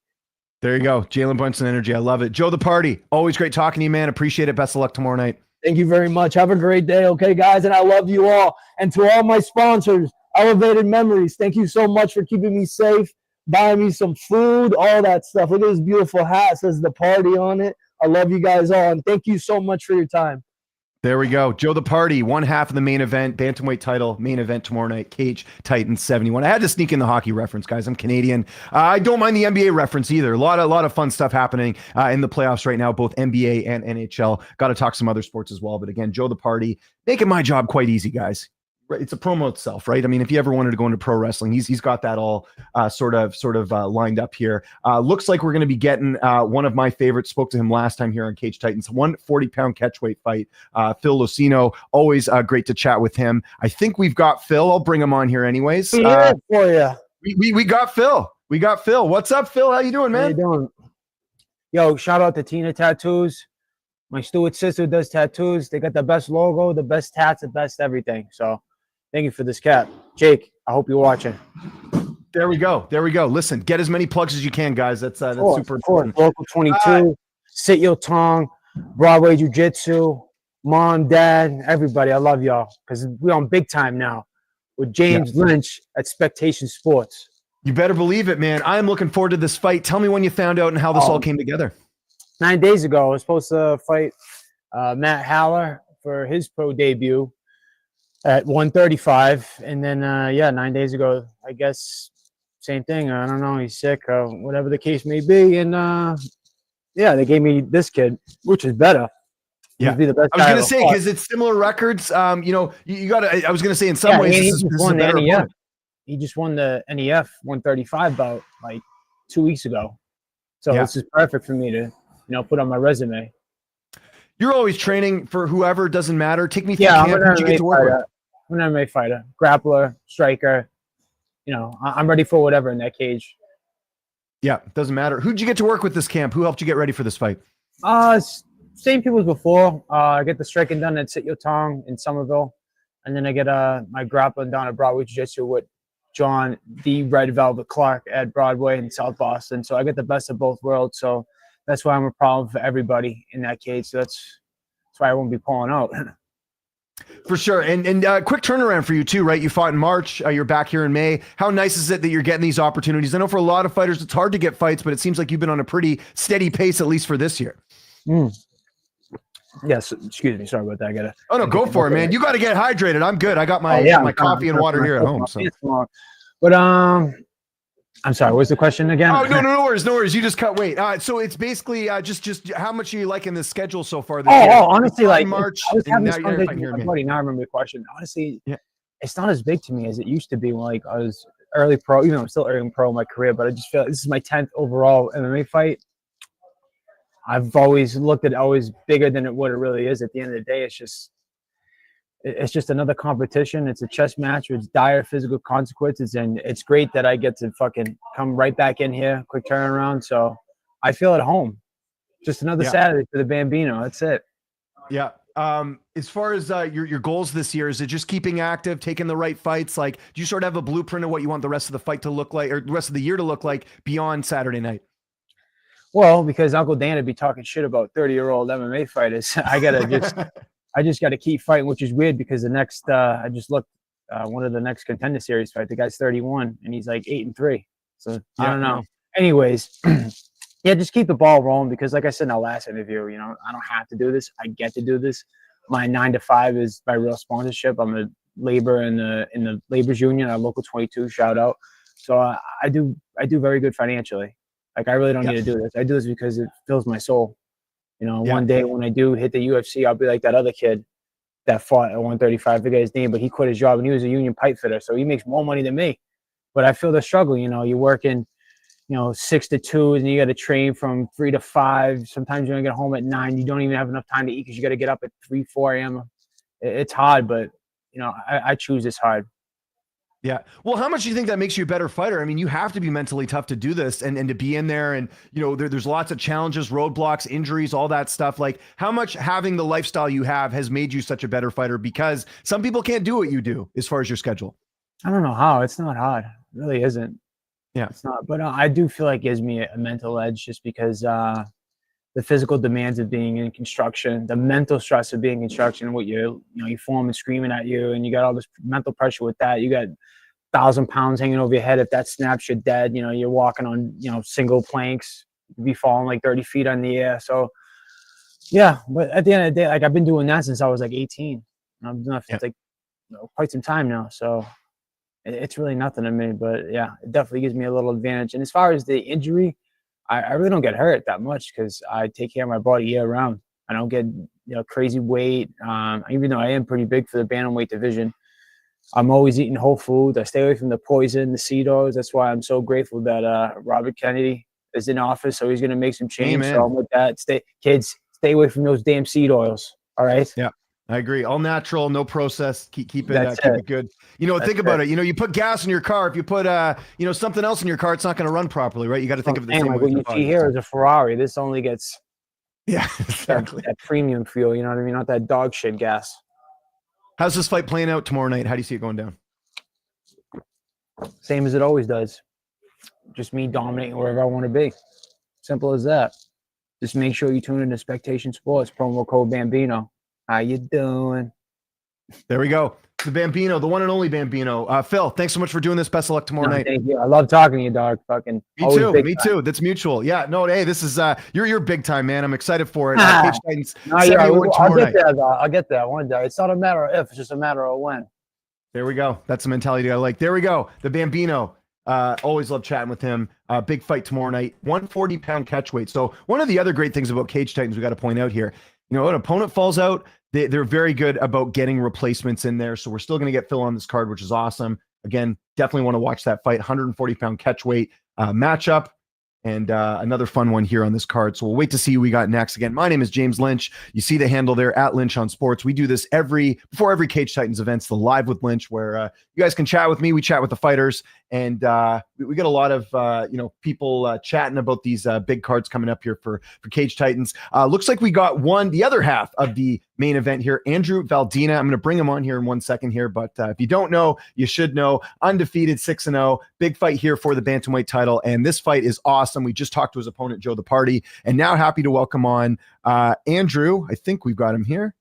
There you go. Jalen Brunson energy. I love it. Joe the Party. Always great talking to you, man. Appreciate it. Best of luck tomorrow night. Thank you very much. Have a great day. Okay, guys. And I love you all. And to all my sponsors, Elevated Memories, thank you so much for keeping me safe, buying me some food, all that stuff. Look at this beautiful hat. It says The Party on it. I love you guys all, and thank you so much for your time. There we go. Joe the Party, one half of the main event, bantamweight title, main event tomorrow night, Cage Titans 71. I had to sneak in the hockey reference, guys. I'm Canadian. I don't mind the NBA reference either. A lot of fun stuff happening in the playoffs right now, both NBA and NHL. Got to talk some other sports as well. But again, Joe the Party, making my job quite easy, guys. It's a promo itself, right? I mean, if you ever wanted to go into pro wrestling, he's got that all sort of lined up here. Looks like we're going to be getting one of my favorites. Spoke to him last time here on Cage Titans. 140-pound catchweight fight. Phil Lucino, always great to chat with him. I think we've got Phil. I'll bring him on here anyways. For you. We got Phil. We got Phil. What's up, Phil? How you doing, man? How you doing? Yo, shout out to Tina Tattoos. My Stewart sister does tattoos. They got the best logo, the best tats, the best everything. So thank you for this cap. Jake, I hope you're watching. There we go. There we go. Listen, get as many plugs as you can, guys. That's super important. Local 22, Sit Your Tongue, Broadway Jiu-Jitsu, Mom, Dad, everybody. I love y'all because we're on big time now with James Lynch at Spectation Sports. You better believe it, man. I'm looking forward to this fight. Tell me when you found out and how this all came together. 9 days ago, I was supposed to fight Matt Haller for his pro debut at 135. And then, 9 days ago, I guess, same thing. I don't know. He's sick, whatever the case may be. And, they gave me this kid, which is better. Yeah, be the best I was going to say, because it's similar records. You got to, I was going to say, in some ways, this is a better opponent. He just won the NEF 135 bout like 2 weeks ago. So this is perfect for me to, put on my resume. You're always training for whoever, doesn't matter. Take me through camp. Who'd you get to work with? I'm an MMA fighter, grappler, striker. I'm ready for whatever in that cage. Yeah, doesn't matter. Who'd you get to work with this camp? Who helped you get ready for this fight? Same people as before. I get the striking done at Sit Your Tongue in Somerville. And then I get my grappling down at Broadway Jiu-Jitsu with John, the Red Velvet Clark at Broadway in South Boston. So I get the best of both worlds. So that's why I'm a problem for everybody in that cage. So that's why I won't be pulling out. For sure. And quick turnaround for you too, right? You fought in March. You're back here in May. How nice is it that you're getting these opportunities? I know for a lot of fighters, it's hard to get fights, but it seems like you've been on a pretty steady pace, at least for this year. Yes. Excuse me. Sorry about that. Oh no, go for it, man. You got to get hydrated. I'm good. I got my my coffee and water here at home. So. But I'm sorry. What's the question again? Oh no worries. You just cut weight. So it's basically just how much are you liking the schedule so far this year? Honestly, like March. I was having this conversation with my buddy. Now I remember the question. Honestly, it's not as big to me as it used to be when I was early pro. Even though I'm still early pro in my career, but I just feel like this is my 10th overall MMA fight. I've always looked at it always bigger than what it really is. At the end of the day, it's just another competition. It's a chess match with dire physical consequences, and it's great that I get to fucking come right back in here, quick turnaround. So I feel at home. Just another Saturday for the Bambino. That's it. Yeah. As far as your goals this year, is it just keeping active, taking the right fights? Like, do you sort of have a blueprint of what you want the rest of the fight to look like, or the rest of the year to look like beyond Saturday night? Well, because Uncle Dan would be talking shit about 30-year-old MMA fighters, I just got to keep fighting, which is weird because the next I just looked one of the next Contender Series fight. The guy's 31 and he's like 8-3. So I don't know. Anyways, just keep the ball rolling because, like I said in our last interview, I don't have to do this. I get to do this. My 9 to 5 is my real sponsorship. I'm a labor in the labor's union, our local 22. Shout out. So I do very good financially. Like I really don't need to do this. I do this because it fills my soul. One day when I do hit the UFC, I'll be like that other kid that fought at 135. I forget his name, but he quit his job and he was a union pipe fitter. So he makes more money than me. But I feel the struggle. You're working, 6 to 2, and you got to train from 3 to 5. Sometimes you're going to get home at 9. You don't even have enough time to eat because you got to get up at 3, 4 a.m. it's hard, but I choose this hard. Yeah. Well, how much do you think that makes you a better fighter? I mean, you have to be mentally tough to do this and to be in there. And, there's lots of challenges, roadblocks, injuries, all that stuff. Like, how much having the lifestyle you have has made you such a better fighter? Because some people can't do what you do as far as your schedule. I don't know how. It's not hard. It really isn't. Yeah. It's not. But I do feel like it gives me a mental edge just because the physical demands of being in construction, the mental stress of being in construction, what your foreman screaming at you, and you got all this mental pressure with that. You got 1,000 pounds hanging over your head. If that snaps, you're dead. You're walking on single planks. You'd be falling like 30 feet on the air. So yeah, but at the end of the day, like I've been doing that since I was like 18. I've done it for quite some time now. So it's really nothing to me. But yeah, it definitely gives me a little advantage. And as far as the injury, I really don't get hurt that much because I take care of my body year round. I don't get crazy weight. Even though I am pretty big for the bantamweight division, I'm always eating whole food. I stay away from the poison, the Cetos. That's why I'm so grateful that Robert Kennedy is in office. So he's going to make some change. Amen. So I'm with that. Kids, stay away from those damn seed oils. All right. Yeah. I agree. All natural, no process. Keep it good. Think about it. You put gas in your car. If you put something else in your car, it's not going to run properly, right? You got to think of it the same way. What you see here is a Ferrari. This only gets exactly that premium fuel. You know what I mean? Not that dog shit gas. How's this fight playing out tomorrow night? How do you see it going down? Same as it always does. Just me dominating wherever I want to be. Simple as that. Just make sure you tune into Spectation Sports. Promo code Bambino. How you doing? There we go. The Bambino, the one and only Bambino. Phil, thanks so much for doing this. Best of luck tomorrow night. Thank you. I love talking to you, dog. Fucking me too. That's mutual. Yeah. No, hey, this is you're big time, man. I'm excited for it. Cage Titans. I'll get there one day. It's not a matter of if, it's just a matter of when. There we go. That's the mentality I like. There we go. The Bambino. Always love chatting with him. Big fight tomorrow night. 140-pound catch weight. So one of the other great things about Cage Titans we got to point out here, an opponent falls out, they're very good about getting replacements in there. So we're still going to get Phil on this card, which is awesome. Again, definitely want to watch that fight. 140-pound catch weight matchup. And another fun one here on this card. So we'll wait to see who we got next. Again, my name is James Lynch. You see the handle there at Lynch on Sports. We do this before every Cage Titans events, the Live with Lynch, where you guys can chat with me. We chat with the fighters, and we get a lot of people chatting about these big cards coming up here for Cage Titans. Looks like we got the other half of the main event here, Andrew Valdina. I'm going to bring him on here in 1 second here, but if you don't know, you should know. Undefeated 6-0, big fight here for the bantamweight title, and this fight is awesome. We just talked to his opponent, Joe the Party, and now happy to welcome on Andrew. I think we've got him here,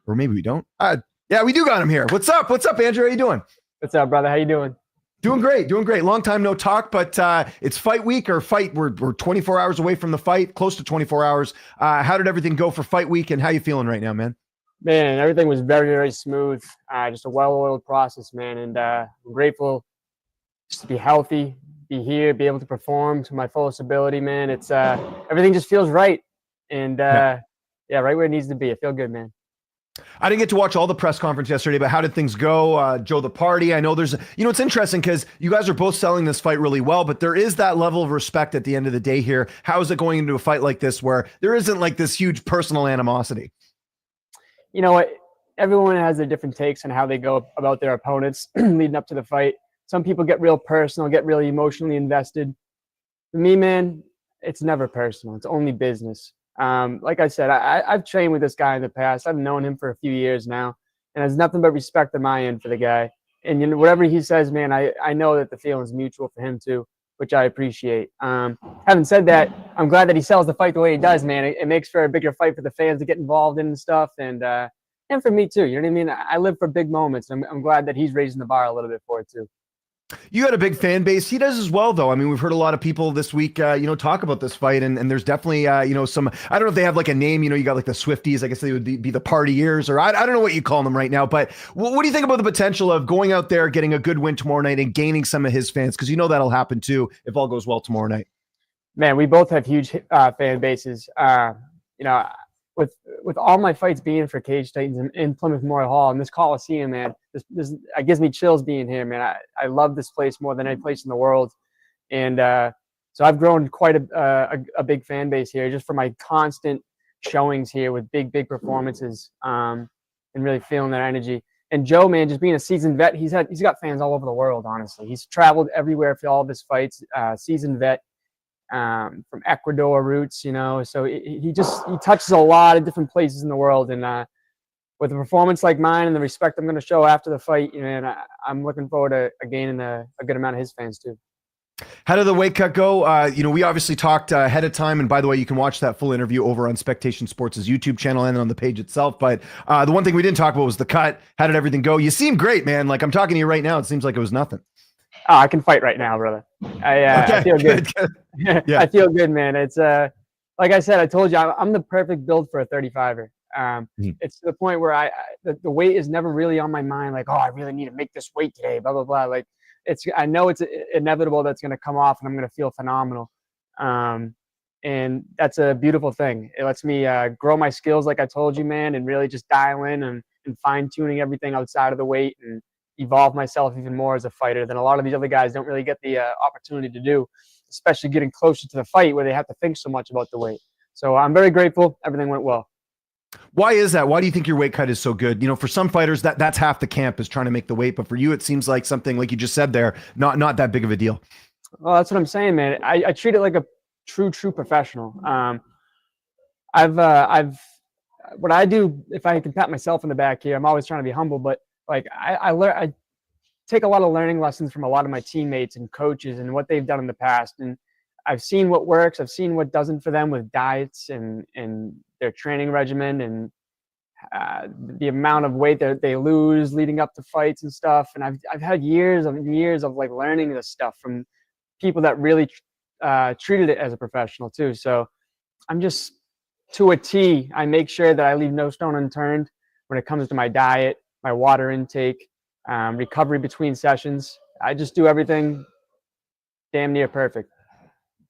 or maybe we don't. Yeah, we do got him here. What's up, Andrew? How you doing? What's up, brother? How you doing? Doing great. Long time no talk, but it's fight week or fight. We're 24 hours away from the fight, close to 24 hours. How did everything go for fight week, and how you feeling right now, man? Man, everything was very, very smooth. Just a well-oiled process, man, and I'm grateful just to be healthy, be here, be able to perform to my fullest ability, man. It's everything just feels right, and right where it needs to be. I feel good, man. I didn't get to watch all the press conference yesterday, but how did things go? Joe the Party, I know there's, it's interesting because you guys are both selling this fight really well, but there is that level of respect at the end of the day here. How is it going into a fight like this where there isn't like this huge personal animosity? You know what? Everyone has their different takes on how they go about their opponents leading up to the fight. Some people get real personal, get really emotionally invested. For me, man, it's never personal. It's only business. Like I said, I've trained with this guy in the past. I've known him for a few years now, and there's nothing but respect on my end for the guy. And whatever he says, man, I know that the feeling's mutual for him too, which I appreciate. Having said that, I'm glad that he sells the fight the way he does, man. It makes for a bigger fight for the fans to get involved in and stuff, and for me too. You know what I mean? I live for big moments. I'm glad that he's raising the bar a little bit for it too. You got a big fan base. He does as well, though. I mean, we've heard a lot of people this week, talk about this fight, and there's definitely, some. I don't know if they have like a name. You got like the Swifties. I guess they would be the partiers, or I don't know what you call them right now. But what do you think about the potential of going out there, getting a good win tomorrow night, and gaining some of his fans? Because that'll happen too if all goes well tomorrow night. Man, we both have huge fan bases. With all my fights being for Cage Titans in Plymouth Memorial Hall and this Coliseum, man, this it gives me chills being here, man. I love this place more than any place in the world, and so I've grown quite a big fan base here just for my constant showings here with big performances. and really feeling that energy. And Joe, man, just being a seasoned vet, he's got fans all over the world. Honestly, he's traveled everywhere for all of his fights. Seasoned vet from Ecuador roots, you know. So he touches a lot of different places in the world. And with a performance like mine and the respect I'm going to show after the fight, and I'm looking forward to gaining a good amount of his fans too. How did the weight cut go? We obviously talked ahead of time, and by the way, you can watch that full interview over on Spectation Sports' YouTube channel and on the page itself. But the one thing we didn't talk about was the cut. How did everything go? You seem great, man. Like, I'm talking to you right now. It seems like it was nothing. Oh, I can fight right now, brother. I feel good. Yeah. I feel good, man. It's like I said, I told you, I'm the perfect build for a 35er. It's to the point where the weight is never really on my mind. Like, oh, I really need to make this weight today, blah, blah, blah. Like, I know it's inevitable that's going to come off and I'm going to feel phenomenal. And that's a beautiful thing. It lets me grow my skills, like I told you, man, and really just dial in and fine tuning everything outside of the weight and evolve myself even more as a fighter than a lot of these other guys don't really get the opportunity to do, especially getting closer to the fight where they have to think so much about the weight. So I'm very grateful. Everything went well. Why is that? Why do you think your weight cut is so good? For some fighters, that's half the camp is trying to make the weight. But for you, it seems like something like you just said there, not that big of a deal. Well, that's what I'm saying, man. I treat it like a true professional. What I do, if I can pat myself in the back here, I'm always trying to be humble, but like I take a lot of learning lessons from a lot of my teammates and coaches and what they've done in the past. And I've seen what works. I've seen what doesn't for them with diets and their training regimen and the amount of weight that they lose leading up to fights and stuff. And I've had years of like learning this stuff from people that really treated it as a professional too. So I'm just to a T. I make sure that I leave no stone unturned when it comes to my diet, my water intake, recovery between sessions. I just do everything damn near perfect.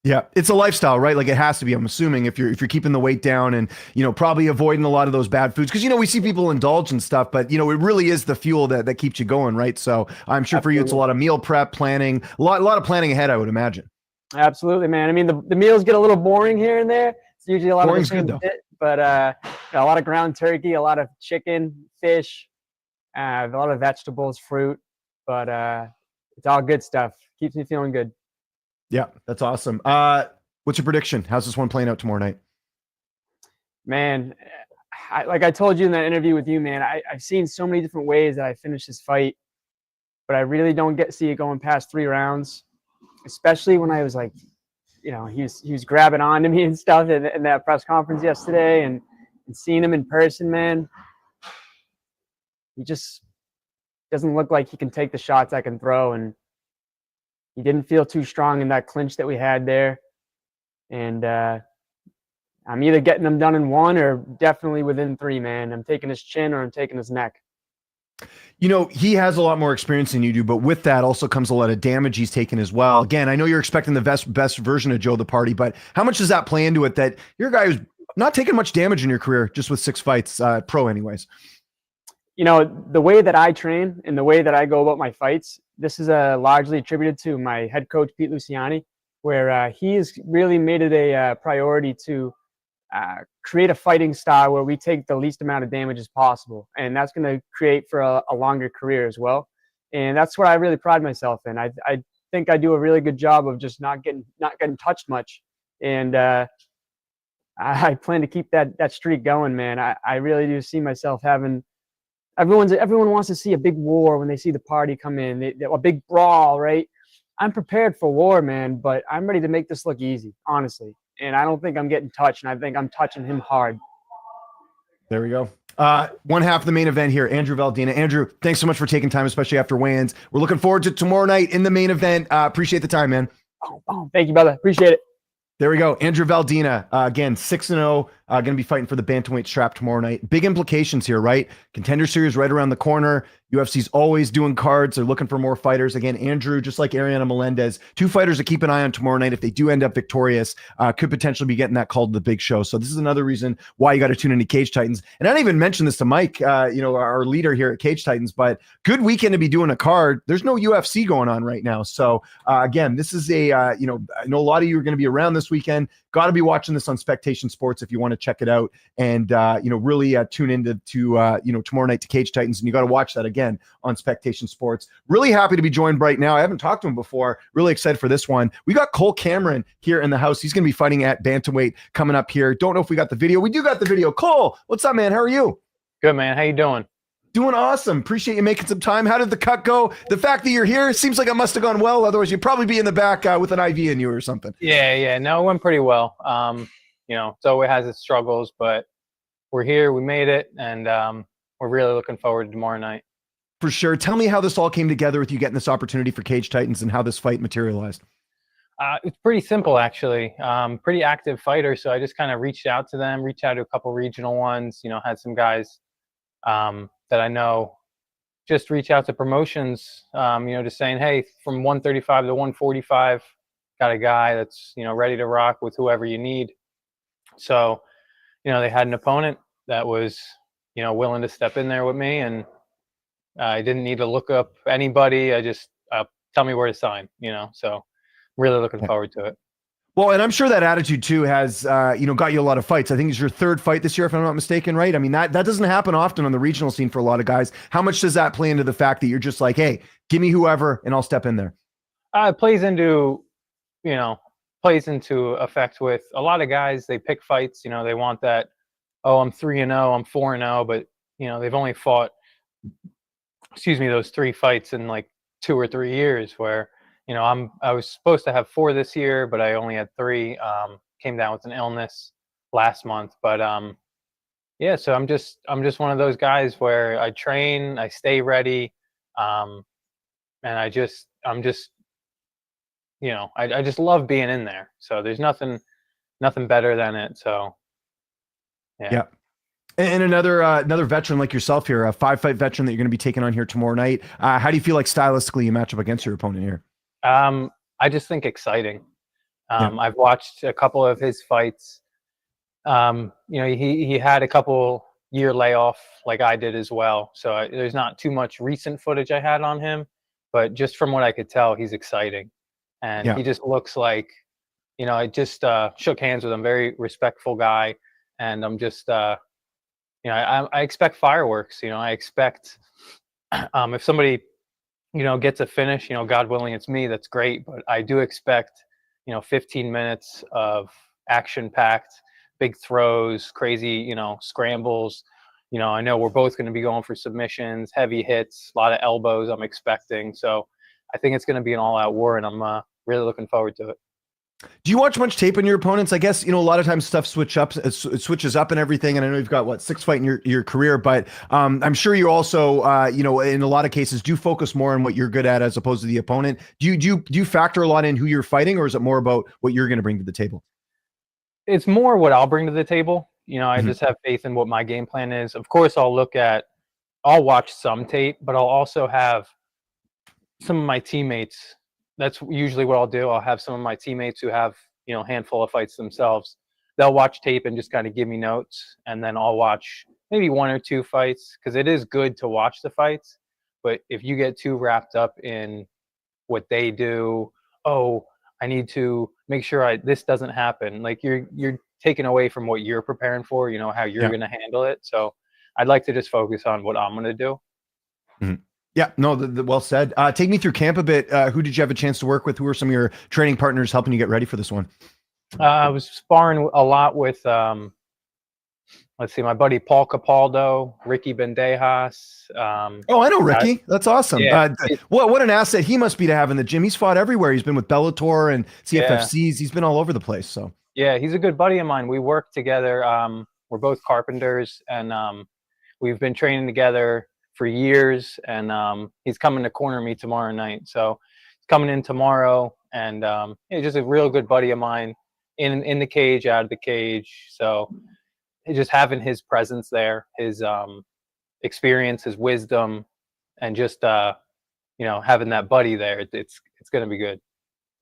Yeah, it's a lifestyle, right? Like it has to be. I'm assuming if you're keeping the weight down and probably avoiding a lot of those bad foods, because we see people indulge and stuff, but it really is the fuel that keeps you going, right? So I'm sure for you, it's a lot of meal prep planning, a lot of planning ahead, I would imagine. Absolutely, man. I mean, the meals get a little boring here and there. It's usually a lot of the same shit, but a lot of ground turkey, a lot of chicken, fish, a lot of vegetables, fruit, but it's all good stuff. Keeps me feeling good. Yeah, that's awesome. What's your prediction? How's this one playing out tomorrow night? Man, like I told you in that interview with you, man, I've seen so many different ways that I finish this fight, but I really don't see it going past 3 rounds, especially when I was like, he was grabbing onto me and stuff in that press conference yesterday and seeing him in person, man. He just doesn't look like he can take the shots I can throw, and he didn't feel too strong in that clinch that we had there. And I'm either getting him done in 1 or definitely within 3, man. I'm taking his chin or I'm taking his neck. He has a lot more experience than you do, but with that also comes a lot of damage he's taken as well. Again, I know you're expecting the best version of Joe the Party, but how much does that play into it that you're a guy who's not taking much damage in your career just with 6 fights, pro anyways? The way that I train and the way that I go about my fights, this is largely attributed to my head coach, Pete Luciani, where he has really made it a priority to create a fighting style where we take the least amount of damage as possible. And that's going to create for a longer career as well. And that's what I really pride myself in. I think I do a really good job of just not getting touched much. And I plan to keep that streak going, man. I really do see myself having everyone wants to see a big war when they see the party come in, a big brawl, right? I'm prepared for war, man, but I'm ready to make this look easy, honestly. And I don't think I'm getting touched, and I think I'm touching him hard. There we go. One half of the main event here, Andrew Valdina. Andrew, thanks so much for taking time, especially after weigh-ins. We're looking forward to tomorrow night in the main event. Appreciate the time, man. Oh, thank you, brother. Appreciate it. There we go. Andrew Valdina, again, 6-0, going to be fighting for the bantamweight strap tomorrow night. Big implications here, right? Contender Series right around the corner. UFC's always doing cards. They're looking for more fighters. Again, Andrew, just like Ariana Melendez, 2 fighters to keep an eye on tomorrow night. If they do end up victorious, could potentially be getting that call to the big show. So this is another reason why you got to tune into Cage Titans. And I didn't even mention this to Mike, our leader here at Cage Titans, but good weekend to be doing a card. There's no UFC going on right now. So again, this is I know a lot of you are going to be around this weekend. Got to be watching this on Spectation Sports if you want to check it out and really tune into tomorrow night to Cage Titans, and you got to watch that again on Spectation Sports. Really happy to be joined right now. I haven't talked to him before. Really excited for this one. We got Cole Cameron here in the house. He's going to be fighting at bantamweight coming up here. Don't know if we got the video. We do got the video. Cole, what's up, man? How are you? Good, man. How you doing? Doing awesome. Appreciate you making some time. How did the cut go? The fact that you're here seems like it must have gone well. Otherwise, you'd probably be in the back with an IV in you or something. Yeah. No, it went pretty well. It always has its struggles, but we're here. We made it, and we're really looking forward to tomorrow night. For sure. Tell me how this all came together with you getting this opportunity for Cage Titans and how this fight materialized. It's pretty simple, actually. Pretty active fighter, so I just kind of reached out to them, reached out to a couple regional ones, had some guys that I know, just reach out to promotions, just saying, hey, from 135 to 145, got a guy that's, ready to rock with whoever you need. So, they had an opponent that was, willing to step in there with me, and I didn't need to look up anybody. I just tell me where to sign, so really looking forward to it. Well, and I'm sure that attitude too has, got you a lot of fights. I think it's your third fight this year, if I'm not mistaken, right? I mean, that doesn't happen often on the regional scene for a lot of guys. How much does that play into the fact that you're just like, hey, give me whoever and I'll step in there? It plays into effect with a lot of guys. They pick fights, they want that, oh, I'm 3-0, I'm 4-0, but, they've only fought, those 3 fights in like 2 or 3 years where, I was supposed to have 4 this year, but I only had 3. Came down with an illness last month, but so I'm just one of those guys where I train, I stay ready, and I just love being in there. So there's nothing better than it. So yeah. And another veteran like yourself here, a 5-fight veteran that you're going to be taking on here tomorrow night. How do you feel like stylistically you match up against your opponent here? I just think exciting. I've watched a couple of his fights. He had a couple year layoff like I did as well. So there's not too much recent footage I had on him, but just from what I could tell, he's exciting. And he just looks like, I just shook hands with him, very respectful guy. And I'm just, I expect fireworks. I expect if somebody gets a finish, God willing, it's me, that's great. But I do expect, 15 minutes of action-packed, big throws, crazy, scrambles. I know we're both going to be going for submissions, heavy hits, a lot of elbows I'm expecting. So I think it's going to be an all-out war, and I'm really looking forward to it. Do you watch much tape on your opponents? I guess, a lot of times stuff switches up and everything. And I know you've got 6 fights in your career, but I'm sure you also, in a lot of cases do focus more on what you're good at as opposed to the opponent. Do you factor a lot in who you're fighting, or is it more about what you're going to bring to the table? It's more what I'll bring to the table. I just have faith in what my game plan is. Of course, I'll watch some tape, but I'll also have some of my teammates. That's usually what I'll do. I'll have some of my teammates who have, a handful of fights themselves. They'll watch tape and just kind of give me notes. And then I'll watch maybe 1 or 2 fights, because it is good to watch the fights. But if you get too wrapped up in what they do, oh, I need to make sure this doesn't happen. Like you're taken away from what you're preparing for, how you're going to handle it. So I'd like to just focus on what I'm going to do. Mm-hmm. Yeah, no, well said. Take me through camp a bit. Who did you have a chance to work with? Who are some of your training partners helping you get ready for this one? I was sparring a lot with, my buddy Paul Capaldo, Ricky Bandejas. I know Ricky. That's awesome. Yeah. What an asset he must be to have in the gym. He's fought everywhere. He's been with Bellator and CFFCs. Yeah. He's been all over the place. So yeah, he's a good buddy of mine. We work together. We're both carpenters, and we've been training together for years, and he's coming to corner me tomorrow night. So he's coming in tomorrow, and he's just a real good buddy of mine in the cage, out of the cage. So just having his presence there, his experience, his wisdom, and just having that buddy there, it's going to be good.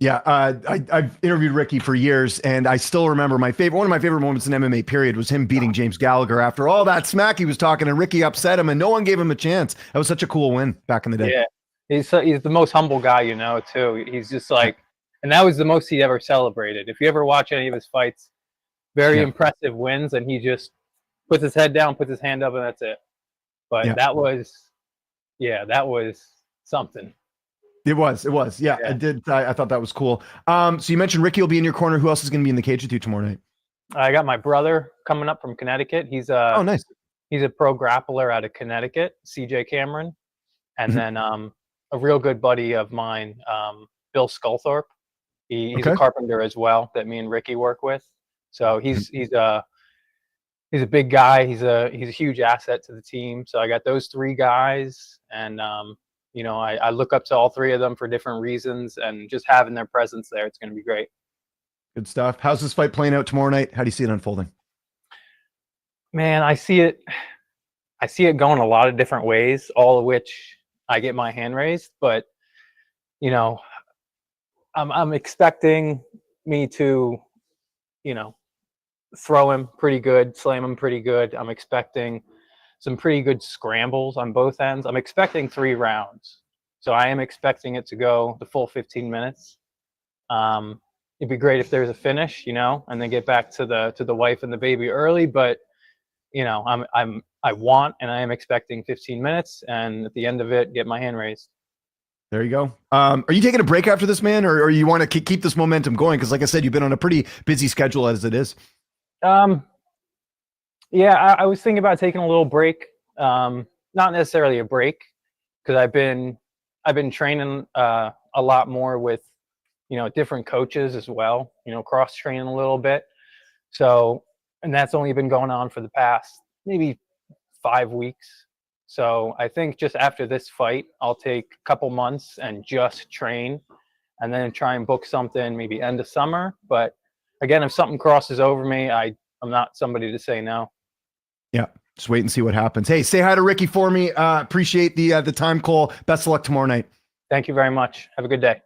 Yeah, I've interviewed Ricky for years, and I still remember one of my favorite moments in MMA period was him beating James Gallagher after all that smack he was talking, and Ricky upset him, and no one gave him a chance. That was such a cool win back in the day. Yeah, he's the most humble guy, too. He's just like, and that was the most he ever celebrated. If you ever watch any of his fights, very impressive wins, and he just puts his head down, puts his hand up, and that's it. But that was something. It was. Yeah, I did. I thought that was cool. So you mentioned Ricky will be in your corner. Who else is going to be in the cage with you tomorrow night? I got my brother coming up from Connecticut. He's a nice. He's a pro grappler out of Connecticut, CJ Cameron, and then a real good buddy of mine, Bill Sculthorpe. He's a carpenter as well that me and Ricky work with. So he's a big guy. He's a huge asset to the team. So I got those three guys, and I look up to all three of them for different reasons, and just having their presence there, it's going to be great. Good stuff. How's this fight playing out tomorrow night? How do you see it unfolding? Man, I see it going a lot of different ways, all of which I get my hand raised, but I'm expecting me to, throw him pretty good, slam him pretty good. I'm expecting some pretty good scrambles on both ends. I'm expecting 3 rounds. So I am expecting it to go the full 15 minutes. It'd be great if there's a finish, and then get back to the wife and the baby early, but I want and I am expecting 15 minutes, and at the end of it, get my hand raised. There you go. Are you taking a break after this, man, or you want to keep this momentum going? Because like I said, you've been on a pretty busy schedule as it is. Yeah, I was thinking about taking a little break. Not necessarily a break, because I've been training a lot more with different coaches as well. Cross training a little bit. So, and that's only been going on for the past maybe 5 weeks. So I think just after this fight, I'll take a couple months and just train, and then try and book something maybe end of summer. But again, if something crosses over me, I'm not somebody to say no. Yeah, just wait and see what happens. Hey, say hi to Ricky for me. Appreciate the time, Cole. Best of luck tomorrow night. Thank you very much. Have a good day.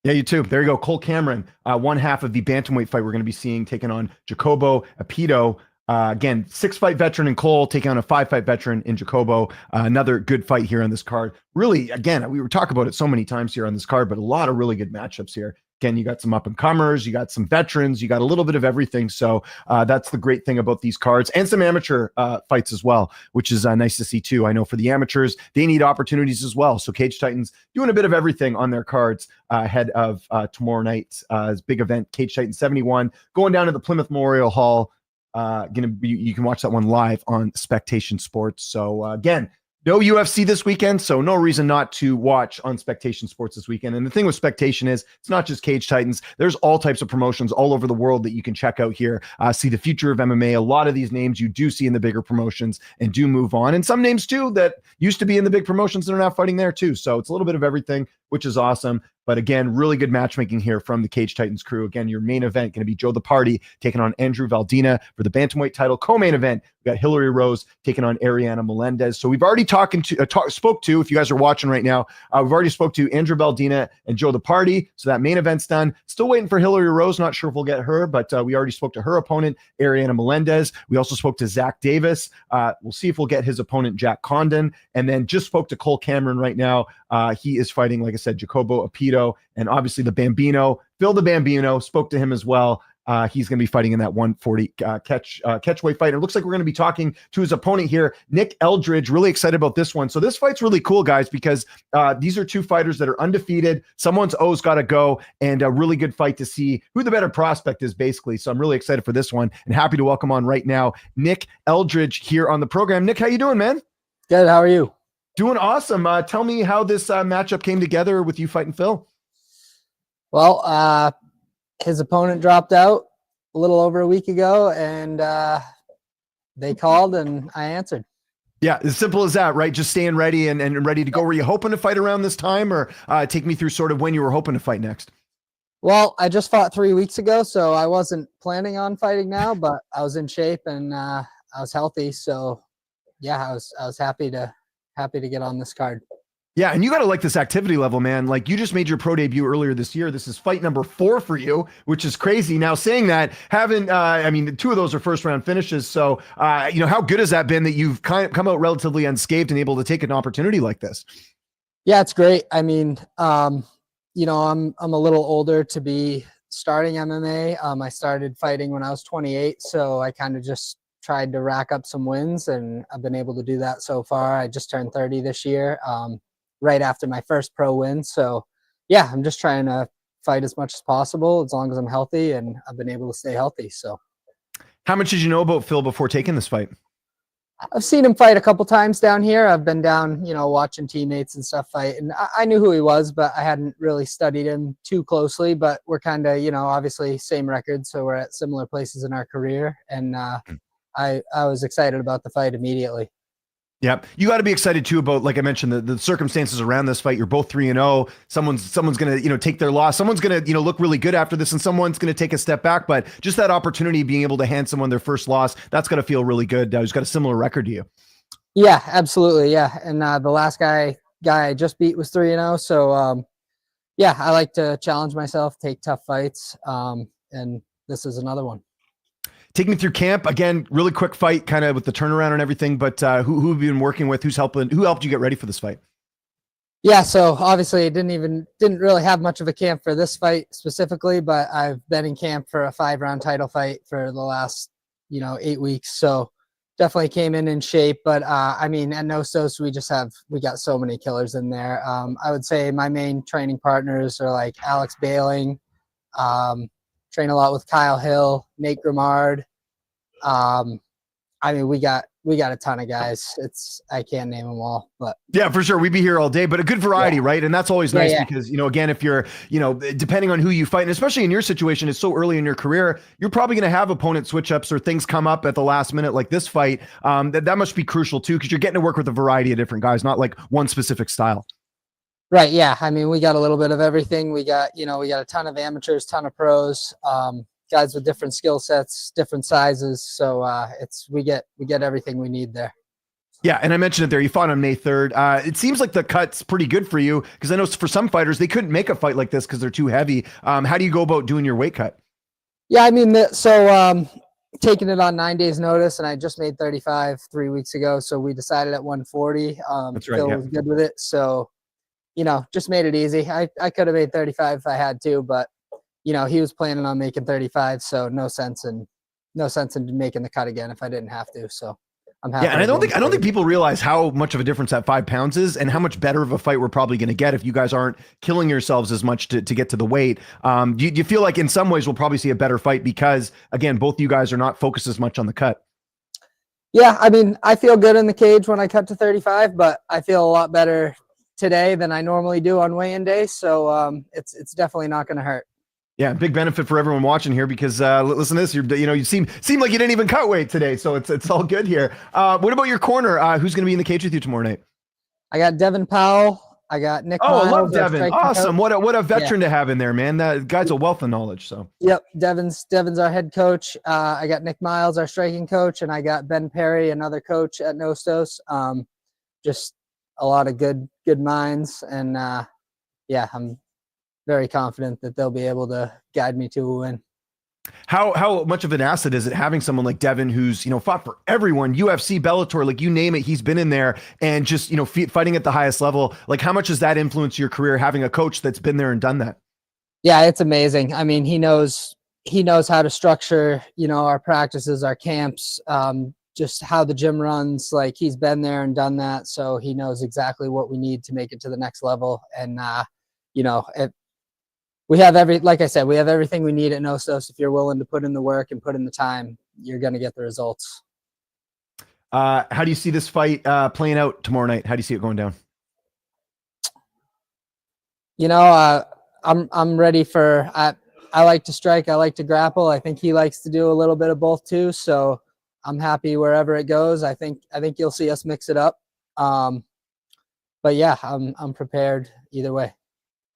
Yeah, you too. There you go. Cole Cameron, one half of the bantamweight fight we're going to be seeing, taking on Jacobo Apito. Again, 6-fight veteran in Cole, taking on a 5-fight veteran in Jacobo. Another good fight here on this card. Really, again, we were talking about it so many times here on this card, but a lot of really good matchups here. Again, you got some up-and-comers, you got some veterans, you got a little bit of everything. So that's the great thing about these cards, and some amateur fights as well, which is nice to see too. I know for the amateurs, they need opportunities as well. So Cage Titans doing a bit of everything on their cards ahead of tomorrow night's big event, Cage Titans 71, going down to the Plymouth Memorial Hall. You can watch that one live on Spectation Sports. So again, no UFC this weekend, so no reason not to watch on Spectation Sports this weekend. And the thing with Spectation is it's not just Cage Titans. There's all types of promotions all over the world that you can check out here. See the future of MMA. A lot of these names you do see in the bigger promotions and do move on. And some names too that used to be in the big promotions that are now fighting there too. So it's a little bit of everything, which is awesome. But again, really good matchmaking here from the Cage Titans crew. Again, your main event going to be Joe the Party taking on Andrew Valdina for the bantamweight title. Co-main event, we got Hillary Rose taking on Ariana Melendez. So we've already spoke to, if you guys are watching right now, we've already spoke to Andrew Valdina and Joe the Party. So that main event's done. Still waiting for Hillary Rose. Not sure if we'll get her, but we already spoke to her opponent, Ariana Melendez. We also spoke to Zach Davis. We'll see if we'll get his opponent, Jack Condon. And then just spoke to Cole Cameron right now. He is fighting, like I said, Jacobo Apito, and obviously the Bambino. Phil the Bambino, spoke to him as well. He's going to be fighting in that 140 catchweight fight. It looks like we're going to be talking to his opponent here, Nick Eldridge. Really excited about this one. So this fight's really cool, guys, because these are two fighters that are undefeated. Someone's O's got to go, and a really good fight to see who the better prospect is, basically. So I'm really excited for this one, and happy to welcome on right now Nick Eldridge here on the program. Nick, how you doing, man? Good. How are you? Doing awesome. Tell me how this matchup came together with you fighting Phil. Well, his opponent dropped out a little over a week ago, and they called and I answered. Yeah, as simple as that, right? Just staying ready and ready to go. Were you hoping to fight around this time, or take me through sort of when you were hoping to fight next? Well, I just fought 3 weeks ago, so I wasn't planning on fighting now, but I was in shape and I was healthy. So yeah, I was happy to get on this card. Yeah, and you got to like this activity level, man. Like, you just made your pro debut earlier this year. This is fight number 4 for you, which is crazy. Now, saying that, I mean, 2 of those are first round finishes. So, how good has that been that you've come out relatively unscathed and able to take an opportunity like this? Yeah, it's great. I mean, I'm a little older to be starting MMA. I started fighting when I was 28, so I kind of just tried to rack up some wins, and I've been able to do that so far. I just turned 30 this year, right after my first pro win. So yeah, I'm just trying to fight as much as possible as long as I'm healthy, and I've been able to stay healthy. So how much did you know about Phil before taking this fight? I've seen him fight a couple times down here. I've been down, watching teammates and stuff fight, and I knew who he was, but I hadn't really studied him too closely. But we're kind of, obviously same record, so we're at similar places in our career, and I was excited about the fight immediately. Yep. You got to be excited too about, like I mentioned, the circumstances around this fight. You're both 3-0. Someone's going to, take their loss. Someone's going to, look really good after this, and someone's going to take a step back. But just that opportunity, being able to hand someone their first loss, that's going to feel really good. Who's got a similar record to you. Yeah, absolutely. Yeah. And the last guy I just beat was 3-0. So yeah, I like to challenge myself, take tough fights. And this is another one. Take me through camp again. Really quick fight, kind of with the turnaround and everything. But who have you been working with? Who helped you get ready for this fight? Yeah, so obviously didn't really have much of a camp for this fight specifically, but I've been in camp for a 5-round title fight for the last 8 weeks. So definitely came in shape. But I mean, at Nostos we got so many killers in there. I would say my main training partners are like Alex Bailing. Train a lot with Kyle Hill, Nate Grimard. I mean, we got a ton of guys. I can't name them all, but yeah, for sure. We'd be here all day, but a good variety, right? And that's always nice because, again, if you're, depending on who you fight, and especially in your situation, it's so early in your career, you're probably going to have opponent switch ups or things come up at the last minute, like this fight. That must be crucial too, because you're getting to work with a variety of different guys, not like one specific style. Right. Yeah. I mean, we got a little bit of everything. We got a ton of amateurs, ton of pros, guys with different skill sets, different sizes. So we get everything we need there. Yeah. And I mentioned it there. You fought on May 3rd. It seems like the cut's pretty good for you, because I know for some fighters, they couldn't make a fight like this because they're too heavy. How do you go about doing your weight cut? Yeah. I mean, taking it on 9 days notice, and I just made 35 3 weeks ago. So we decided at 140. That's right. Phil was good with it. So, just made it easy. I could have made 35 if I had to, but he was planning on making 35, so no sense in making the cut again if I didn't have to. So I'm happy. Yeah, and I don't think people realize how much of a difference that 5 pounds is, and how much better of a fight we're probably going to get if you guys aren't killing yourselves as much to get to the weight. Do you feel like in some ways we'll probably see a better fight because, again, both you guys are not focused as much on the cut? Yeah, I mean, I feel good in the cage when I cut to 35, but I feel a lot better today than I normally do on weigh-in day. So it's definitely not going to hurt. Yeah, big benefit for everyone watching here, because listen to this. You seem like you didn't even cut weight today, so it's all good here. What about your corner? Who's going to be in the cage with you tomorrow night? I got Devin Powell. I got Nick. Oh, Miles, I love Devin. Awesome. What a veteran to have in there, man. That guy's a wealth of knowledge. So yep, Devin's our head coach. I got Nick Miles, our striking coach, and I got Ben Perry, another coach at Nostos. Just a lot of good minds, and yeah, I'm very confident that they'll be able to guide me to a win. How much of an asset is it having someone like Devin, who's fought for everyone, UFC, Bellator, like you name it, he's been in there, and just fighting at the highest level? Like, how much does that influence your career, having a coach that's been there and done that? Yeah, it's amazing. I mean, he knows how to structure our practices, our camps, just how the gym runs. Like, he's been there and done that, so he knows exactly what we need to make it to the next level. And we have like I said, we have everything we need at Nostos. If you're willing to put in the work and put in the time, you're going to get the results. How do you see this fight playing out tomorrow night? How do you see it going down? I'm ready for. I like to strike. I like to grapple. I think he likes to do a little bit of both too. So I'm happy wherever it goes. I think you'll see us mix it up. But yeah, I'm prepared either way.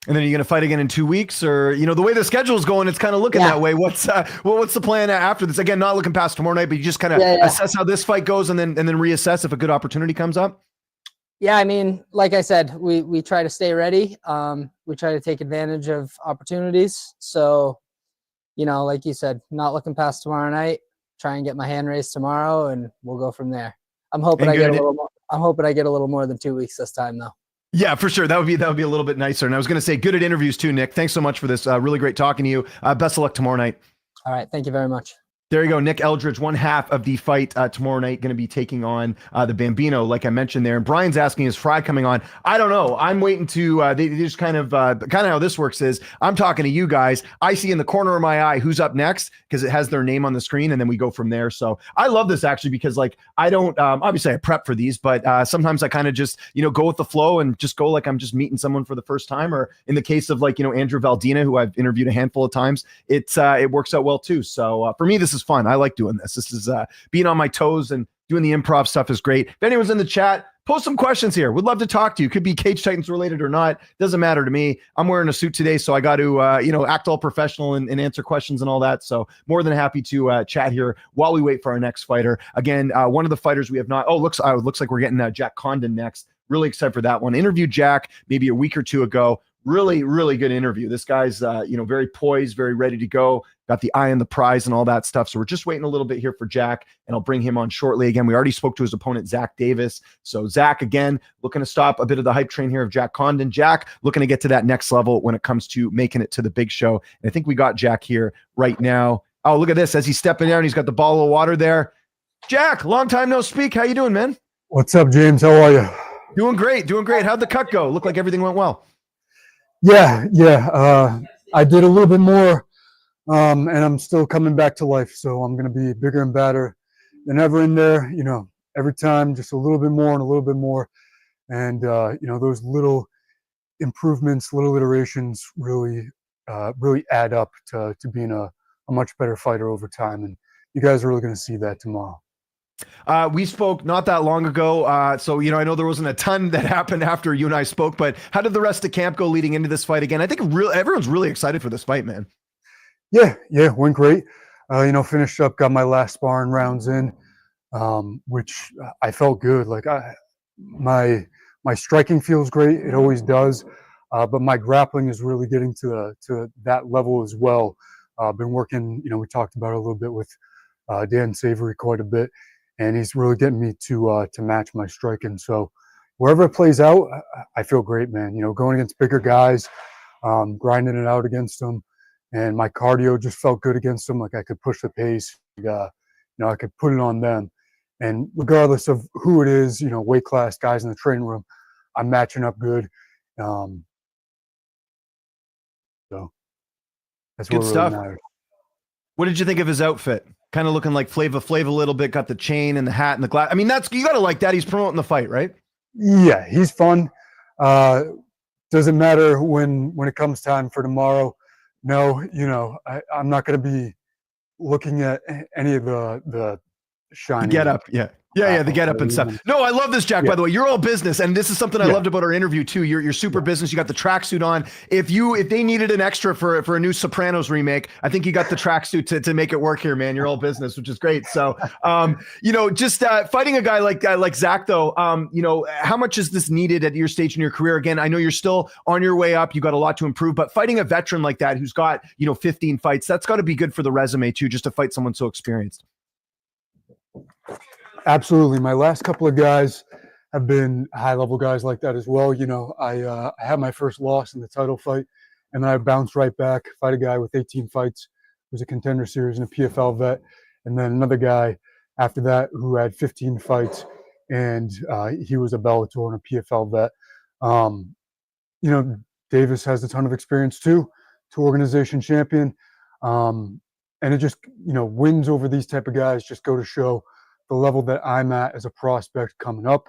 And then you're going to fight again in 2 weeks, or, the way the schedule is going, it's kind of looking that way. What's the plan after this? Again, not looking past tomorrow night, but you just kind of assess how this fight goes, and then reassess if a good opportunity comes up. Yeah. I mean, like I said, we try to stay ready. We try to take advantage of opportunities. So, like you said, not looking past tomorrow night, try and get my hand raised tomorrow, and we'll go from there. I'm hoping I get a little more than 2 weeks this time, though. Yeah, for sure. That would be a little bit nicer. And I was going to say, good at interviews too, Nick. Thanks so much for this. Really great talking to you. Best of luck tomorrow night. All right. Thank you very much. There you go. Nick Eldridge, one half of the fight tomorrow night, going to be taking on the Bambino, like I mentioned there. And Brian's asking, is Fry coming on? I don't know. I'm waiting to, they just kind of how this works is I'm talking to you guys. I see in the corner of my eye who's up next because it has their name on the screen, and then we go from there. So I love this actually because like I don't, obviously I prep for these, but sometimes I kind of just, go with the flow and just go like I'm just meeting someone for the first time. Or in the case of like, Andrew Valdina, who I've interviewed a handful of times, it works out well too. So for me, this is fun. I like doing this. This is being on my toes, and doing the improv stuff is great. If anyone's in the chat, post some questions here. Would love to talk to you. Could be Cage Titans related or not. Doesn't matter to me. I'm wearing a suit today, so I got to, act all professional and answer questions and all that. So more than happy to chat here while we wait for our next fighter. Again, one of the fighters we have not. Oh, looks like we're getting Jack Condon next. Really excited for that one. Interviewed Jack maybe a week or two ago. Really, really good interview. This guy's, very poised, very ready to go. Got the eye on the prize and all that stuff. So we're just waiting a little bit here for Jack, and I'll bring him on shortly. Again, we already spoke to his opponent, Zach Davis. So Zach, again, looking to stop a bit of the hype train here of Jack Condon. Jack looking to get to that next level when it comes to making it to the big show. And I think we got Jack here right now. Oh, look at this. As he's stepping down, he's got the bottle of water there. Jack, long time no speak. How you doing, man? What's up, James? How are you? Doing great. How'd the cut go? Looked like everything went well. Yeah. I did a little bit more, and I'm still coming back to life. So I'm going to be bigger and badder than ever in there. Every time just a little bit more and a little bit more. And, those little improvements, little iterations really add up to being a much better fighter over time. And you guys are really going to see that tomorrow. We spoke not that long ago. So, I know there wasn't a ton that happened after you and I spoke, but how did the rest of camp go leading into this fight again? I think everyone's really excited for this fight, man. Yeah, went great. Finished up, got my last sparring rounds in, which I felt good. Like my striking feels great. It always does. But my grappling is really getting to that level as well. Been working, we talked about it a little bit with Dan Savory quite a bit. And he's really getting me to match my striking. So wherever it plays out, I feel great, man. Going against bigger guys, grinding it out against them, and my cardio just felt good against them. Like I could push the pace, I could put it on them. And regardless of who it is, weight class, guys in the training room, I'm matching up good. So that's good what stuff. really matters. What did you think of his outfit? Kind of looking like Flava Flav a little bit, got the chain and the hat and the glass. I mean, you got to like that. He's promoting the fight, right? Yeah, he's fun. Doesn't matter when it comes time for tomorrow. No, I'm not going to be looking at any of the shiny. Get up, yeah. Yeah, the get up and stuff. No, I love this, Jack, by the way. You're all business, and this is something I loved about our interview too. You're super business. You got the tracksuit on. If they needed an extra for a new Sopranos remake, I think you got the tracksuit to make it work here, man. You're all business, which is great. So, just fighting a guy like Zach, though, how much is this needed at your stage in your career? Again, I know you're still on your way up. You got a lot to improve, but fighting a veteran like that who's got 15 fights, that's got to be good for the resume too, just to fight someone so experienced. Absolutely. My last couple of guys have been high-level guys like that as well. I had my first loss in the title fight, and then I bounced right back, fight a guy with 18 fights, who was a contender series and a PFL vet, and then another guy after that who had 15 fights, and he was a Bellator and a PFL vet. Davis has a ton of experience too, two-organization champion, and it just, wins over these type of guys just go to show the level that I'm at as a prospect coming up,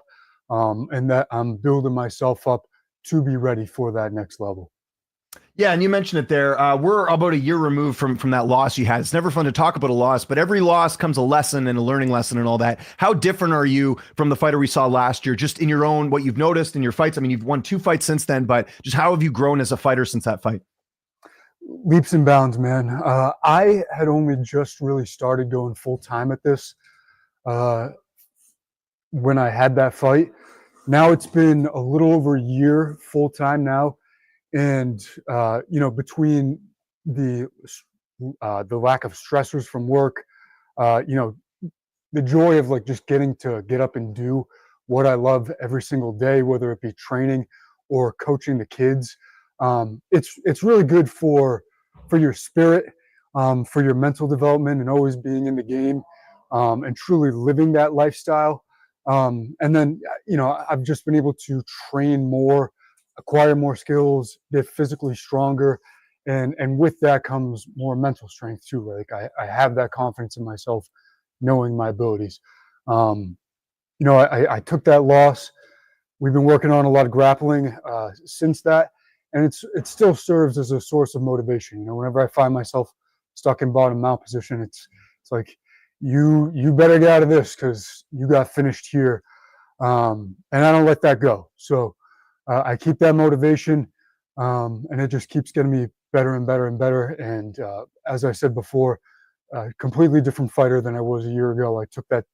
and that I'm building myself up to be ready for that next level. Yeah, and you mentioned it there. We're about a year removed from that loss you had. It's never fun to talk about a loss, but every loss comes a lesson and a learning lesson and all that. How different are you from the fighter we saw last year, just in your own, what you've noticed in your fights? I mean, you've won 2 fights since then, but just how have you grown as a fighter since that fight? Leaps and bounds, man. I had only just really started going full time at this when I had that fight. Now it's been a little over a year full time now. And, between the lack of stressors from work, the joy of just getting to get up and do what I love every single day, whether it be training or coaching the kids. It's really good for your spirit, for your mental development, and always being in the game, and truly living that lifestyle. And then, I've just been able to train more, acquire more skills, get physically stronger. And with that comes more mental strength too. Like I have that confidence in myself, knowing my abilities. I took that loss. We've been working on a lot of grappling since that, and it still serves as a source of motivation. Whenever I find myself stuck in bottom mount position, it's like you better get out of this because you got finished here, and I don't let that go. So I keep that motivation, and it just keeps getting me better and better and better. And as I said before, a completely different fighter than I was a year ago. I took that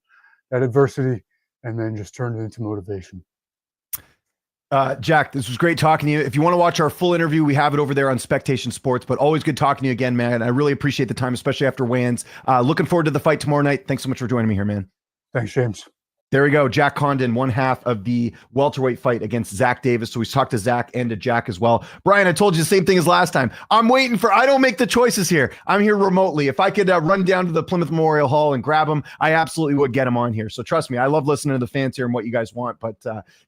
adversity and then just turned it into motivation. Jack, this was great talking to you. If you want to watch our full interview, we have it over there on Spectation Sports, but always good talking to you again, man. I really appreciate the time, especially after weigh-ins. Looking forward to the fight tomorrow night. Thanks so much for joining me here, man. Thanks, James. There we go. Jack Condon, one half of the welterweight fight against Zach Davis. So we talked to Zach and to Jack as well. Brian, I told you the same thing as last time. I don't make the choices here. I'm here remotely. If I could run down to the Plymouth Memorial Hall and grab him, I absolutely would get him on here. So trust me, I love listening to the fans here and what you guys want. But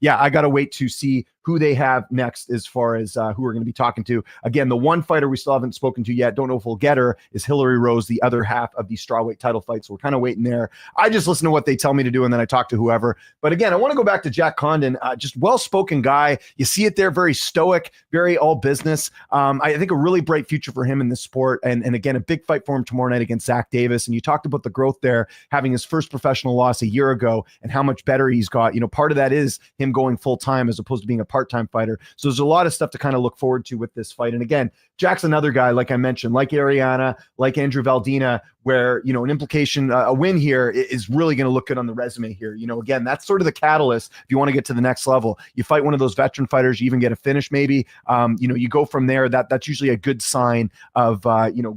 yeah, I got to wait to see who they have next as far as who we're going to be talking to. Again, the one fighter we still haven't spoken to yet, don't know if we'll get her, is Hillary Rose, the other half of the strawweight title fight. So we're kind of waiting there. I just listen to what they tell me to do, and then I talk to whoever. But again, I want to go back to Jack Condon, just well-spoken guy. You see it there, very stoic, very all business. I think a really bright future for him in this sport. And again, a big fight for him tomorrow night against Zach Davis. And you talked about the growth there, having his first professional loss a year ago and how much better he's got. Part of that is him going full-time as opposed to being a part-time fighter. So there's a lot of stuff to kind of look forward to with this fight. And again, Jack's another guy, like I mentioned, like Ariana, like Andrew Valdina, where, an implication, a win here is really going to look good on the resume here. Again, that's sort of the catalyst. If you want to get to the next level, you fight one of those veteran fighters, you even get a finish, maybe, you go from there. That's usually a good sign of,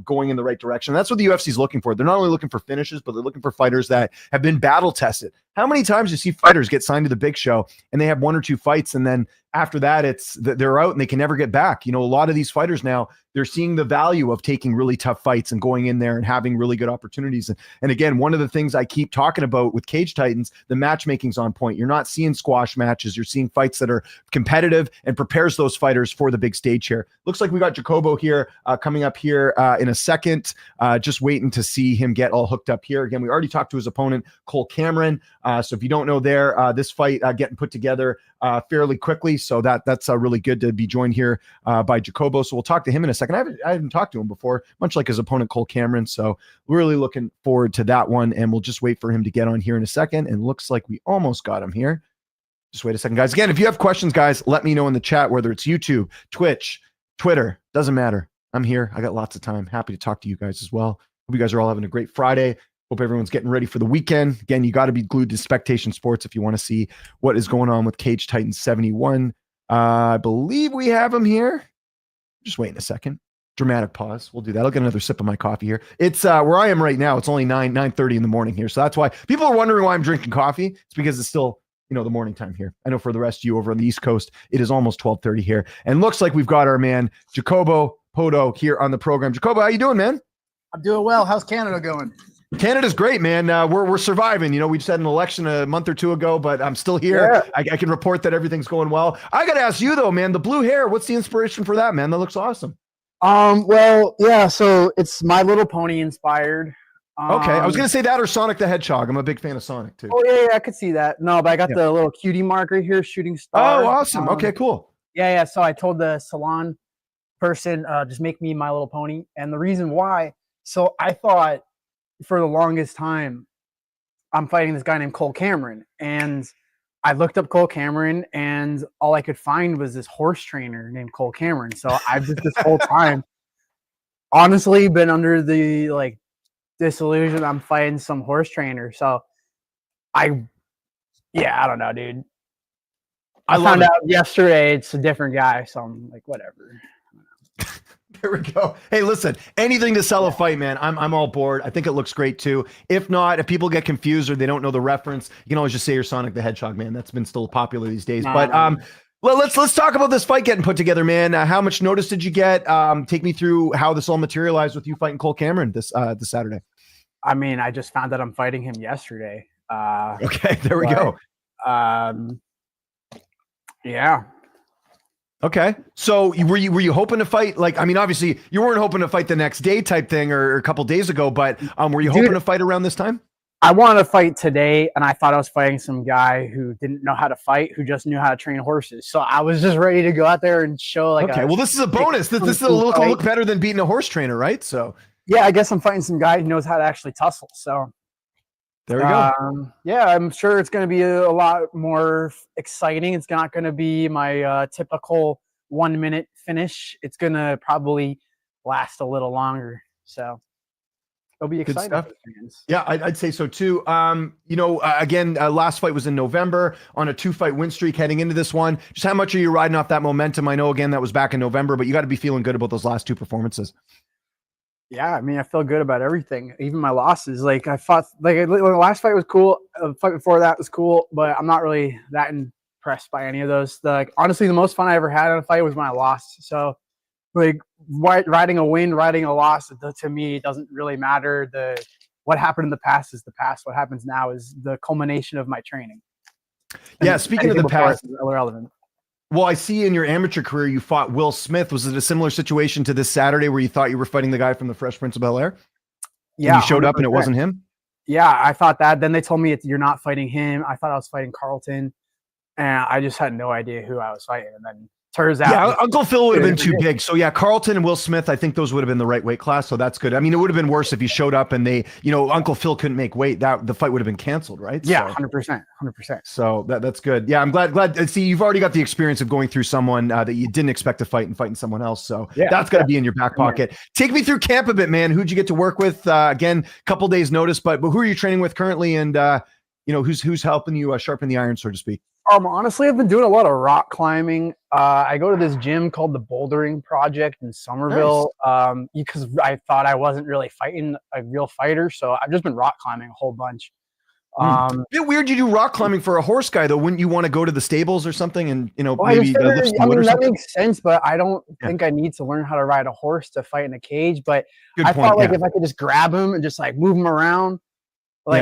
going in the right direction. That's what the UFC is looking for. They're not only looking for finishes, but they're looking for fighters that have been battle tested. How many times do you see fighters get signed to the big show and they have one or two fights, and then after that, they're out and they can never get back? A lot of these fighters now, they're seeing the value of taking really tough fights and going in there and having really good opportunities. And again, one of the things I keep talking about with Cage Titans, the matchmaking's on point. You're not seeing squash matches. You're seeing fights that are competitive and prepares those fighters for the big stage here. Looks like we got Jacobo here coming up here in a second. Just waiting to see him get all hooked up here. Again, we already talked to his opponent, Cole Cameron. So if you don't know there, this fight getting put together fairly quickly. So that's really good to be joined here by Jacobo. So we'll talk to him in a second. I haven't talked to him before, much like his opponent, Cole Cameron. So we're really looking forward to that one. And we'll just wait for him to get on here in a second. And looks like we almost got him here. Just wait a second, guys. Again, if you have questions, guys, let me know in the chat, whether it's YouTube, Twitch, Twitter, doesn't matter. I'm here. I got lots of time. Happy to talk to you guys as well. Hope you guys are all having a great Friday. Hope everyone's getting ready for the weekend. Again, you got to be glued to Spectation Sports if you want to see what is going on with Cage Titans 71. I believe we have him here. Just waiting a second. Dramatic pause. We'll do that. I'll get another sip of my coffee here. It's where I am right now. It's only 9:30 in the morning here. So that's why people are wondering why I'm drinking coffee. It's because it's still, the morning time here. I know for the rest of you over on the East Coast, it is almost 12:30 here. And looks like we've got our man, Jacobo Poto, here on the program. Jacobo, how you doing, man? I'm doing well. How's Canada going? Canada's great, man. We're surviving. We just had an election a month or two ago, but I'm still here. Yeah. I can report that everything's going well. I got to ask you though, man, the blue hair, what's the inspiration for that, man? That looks awesome. Well, yeah, so it's My Little Pony inspired. Okay. I was going to say that or Sonic the Hedgehog. I'm a big fan of Sonic too. Oh yeah, I could see that. No, but I got the little cutie mark right here, shooting star. Oh, awesome. Okay, cool. Yeah. So I told the salon person, just make me My Little Pony. And the reason why, so I thought, for the longest time, I'm fighting this guy named Cole Cameron. And I looked up Cole Cameron, and all I could find was this horse trainer named Cole Cameron. So I've just this whole time, honestly, been under the disillusion I'm fighting some horse trainer. So I don't know, dude. I found out yesterday it's a different guy. So I'm like, whatever. There we go. Hey, listen, anything to sell a fight, man. I'm all board. I think it looks great too. If not, if people get confused or they don't know the reference, you can always just say you're Sonic the Hedgehog, man. That's been still popular these days. But Well, let's talk about this fight getting put together, man. How much notice did you get? Take me through how this all materialized with you fighting Cole Cameron this Saturday. I mean, I just found out I'm fighting him yesterday. Okay, there we go. Yeah. Okay, so were you hoping to fight? Like, I mean, obviously you weren't hoping to fight the next day type thing or a couple days ago, but were you hoping to fight around this time? I wanted to fight today, and I thought I was fighting some guy who didn't know how to fight, who just knew how to train horses. So I was just ready to go out there and show like. Okay, well, this is a bonus. This is a look better than beating a horse trainer, right? So. Yeah, I guess I'm fighting some guy who knows how to actually tussle. So. There we go. Yeah, I'm sure it's going to be a lot more exciting. It's not going to be my typical 1 minute finish. It's going to probably last a little longer. So. It'll be exciting. Good stuff. Yeah, I'd say so too. Again, last fight was in November on a 2-fight win streak heading into this one. Just how much are you riding off that momentum? I know, again, that was back in November, but you got to be feeling good about those last 2 performances. Yeah, I mean, I feel good about everything, even my losses. Like I fought, like the last fight was cool. The fight before that was cool, but I'm not really that impressed by any of those. Honestly, the most fun I ever had in a fight was when I lost. So. Like riding a win, riding a loss, to me, it doesn't really matter. What happened in the past is the past. What happens now is the culmination of my training. Yeah, speaking of the past, irrelevant. Well, I see in your amateur career you fought Will Smith. Was it a similar situation to this Saturday where you thought you were fighting the guy from the Fresh Prince of Bel-Air? Yeah, and you showed 100%. Up and it wasn't him. Yeah, I thought that. Then they told me you're not fighting him. I thought I was fighting Carlton, and I just had no idea who I was fighting. And then. Turns out, yeah, Uncle Phil would have been too big. So yeah, Carlton and Will Smith, I think those would have been the right weight class. So that's good. I mean, it would have been worse if he showed up and Uncle Phil couldn't make weight. That the fight would have been canceled, right? Yeah, 100%. So that's good. Yeah, I'm glad. See, you've already got the experience of going through someone that you didn't expect to fight and fighting someone else. So that's got to be in your back pocket. Take me through camp a bit, man. Who'd you get to work with? Again, couple days notice, but who are you training with currently? And who's helping you sharpen the iron, so to speak? Honestly, I've been doing a lot of rock climbing. I go to this gym called the Bouldering Project in Somerville because I thought I wasn't really fighting a real fighter. So I've just been rock climbing a whole bunch. A bit weird you do rock climbing for a horse guy, though. Wouldn't you want to go to the stables or something and, maybe lift some wood or something? That makes sense, but I don't think I need to learn how to ride a horse to fight in a cage. But Good I point, thought if I could just grab him and just move him around,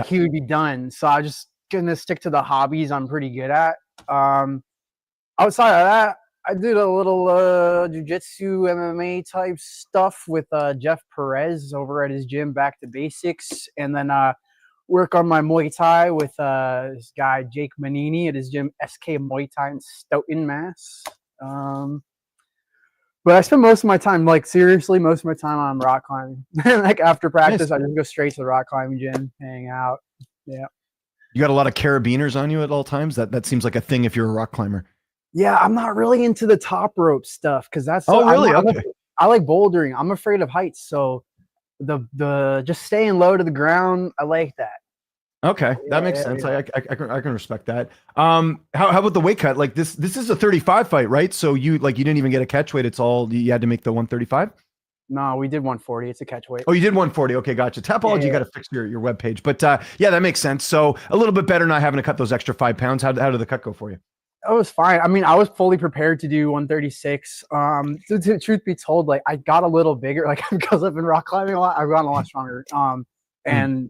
he would be done. So I just gonna stick to the hobbies I'm pretty good at. Outside of that, I did a little jiu-jitsu MMA type stuff with Jeff Perez over at his gym, Back to Basics, and then work on my Muay Thai with this guy Jake Manini at his gym, SK Muay Thai in Stoughton, Mass. But I spend most of my time, seriously, on rock climbing. After practice, I just go straight to the rock climbing gym, hang out. Yeah. You got a lot of carabiners on you at all times? That seems like a thing if you're a rock climber. Yeah, I'm not really into the top rope stuff because that's. Oh, really? Okay. I like bouldering. I'm afraid of heights, so the just staying low to the ground, I like that. Okay, that makes sense. Yeah. I can respect that. How about the weight cut? This is a 35 fight, right? So you didn't even get a catch weight. It's all you had to make the 135. No, we did 140. It's a catch weight. Oh, you did 140. Okay, gotcha. Tapology, you got to fix your webpage. But that makes sense. So a little bit better not having to cut those extra 5 pounds. How did the cut go for you? It was fine. I mean, I was fully prepared to do 136. Truth be told, I got a little bigger, because I've been rock climbing a lot. I've gotten a lot stronger. And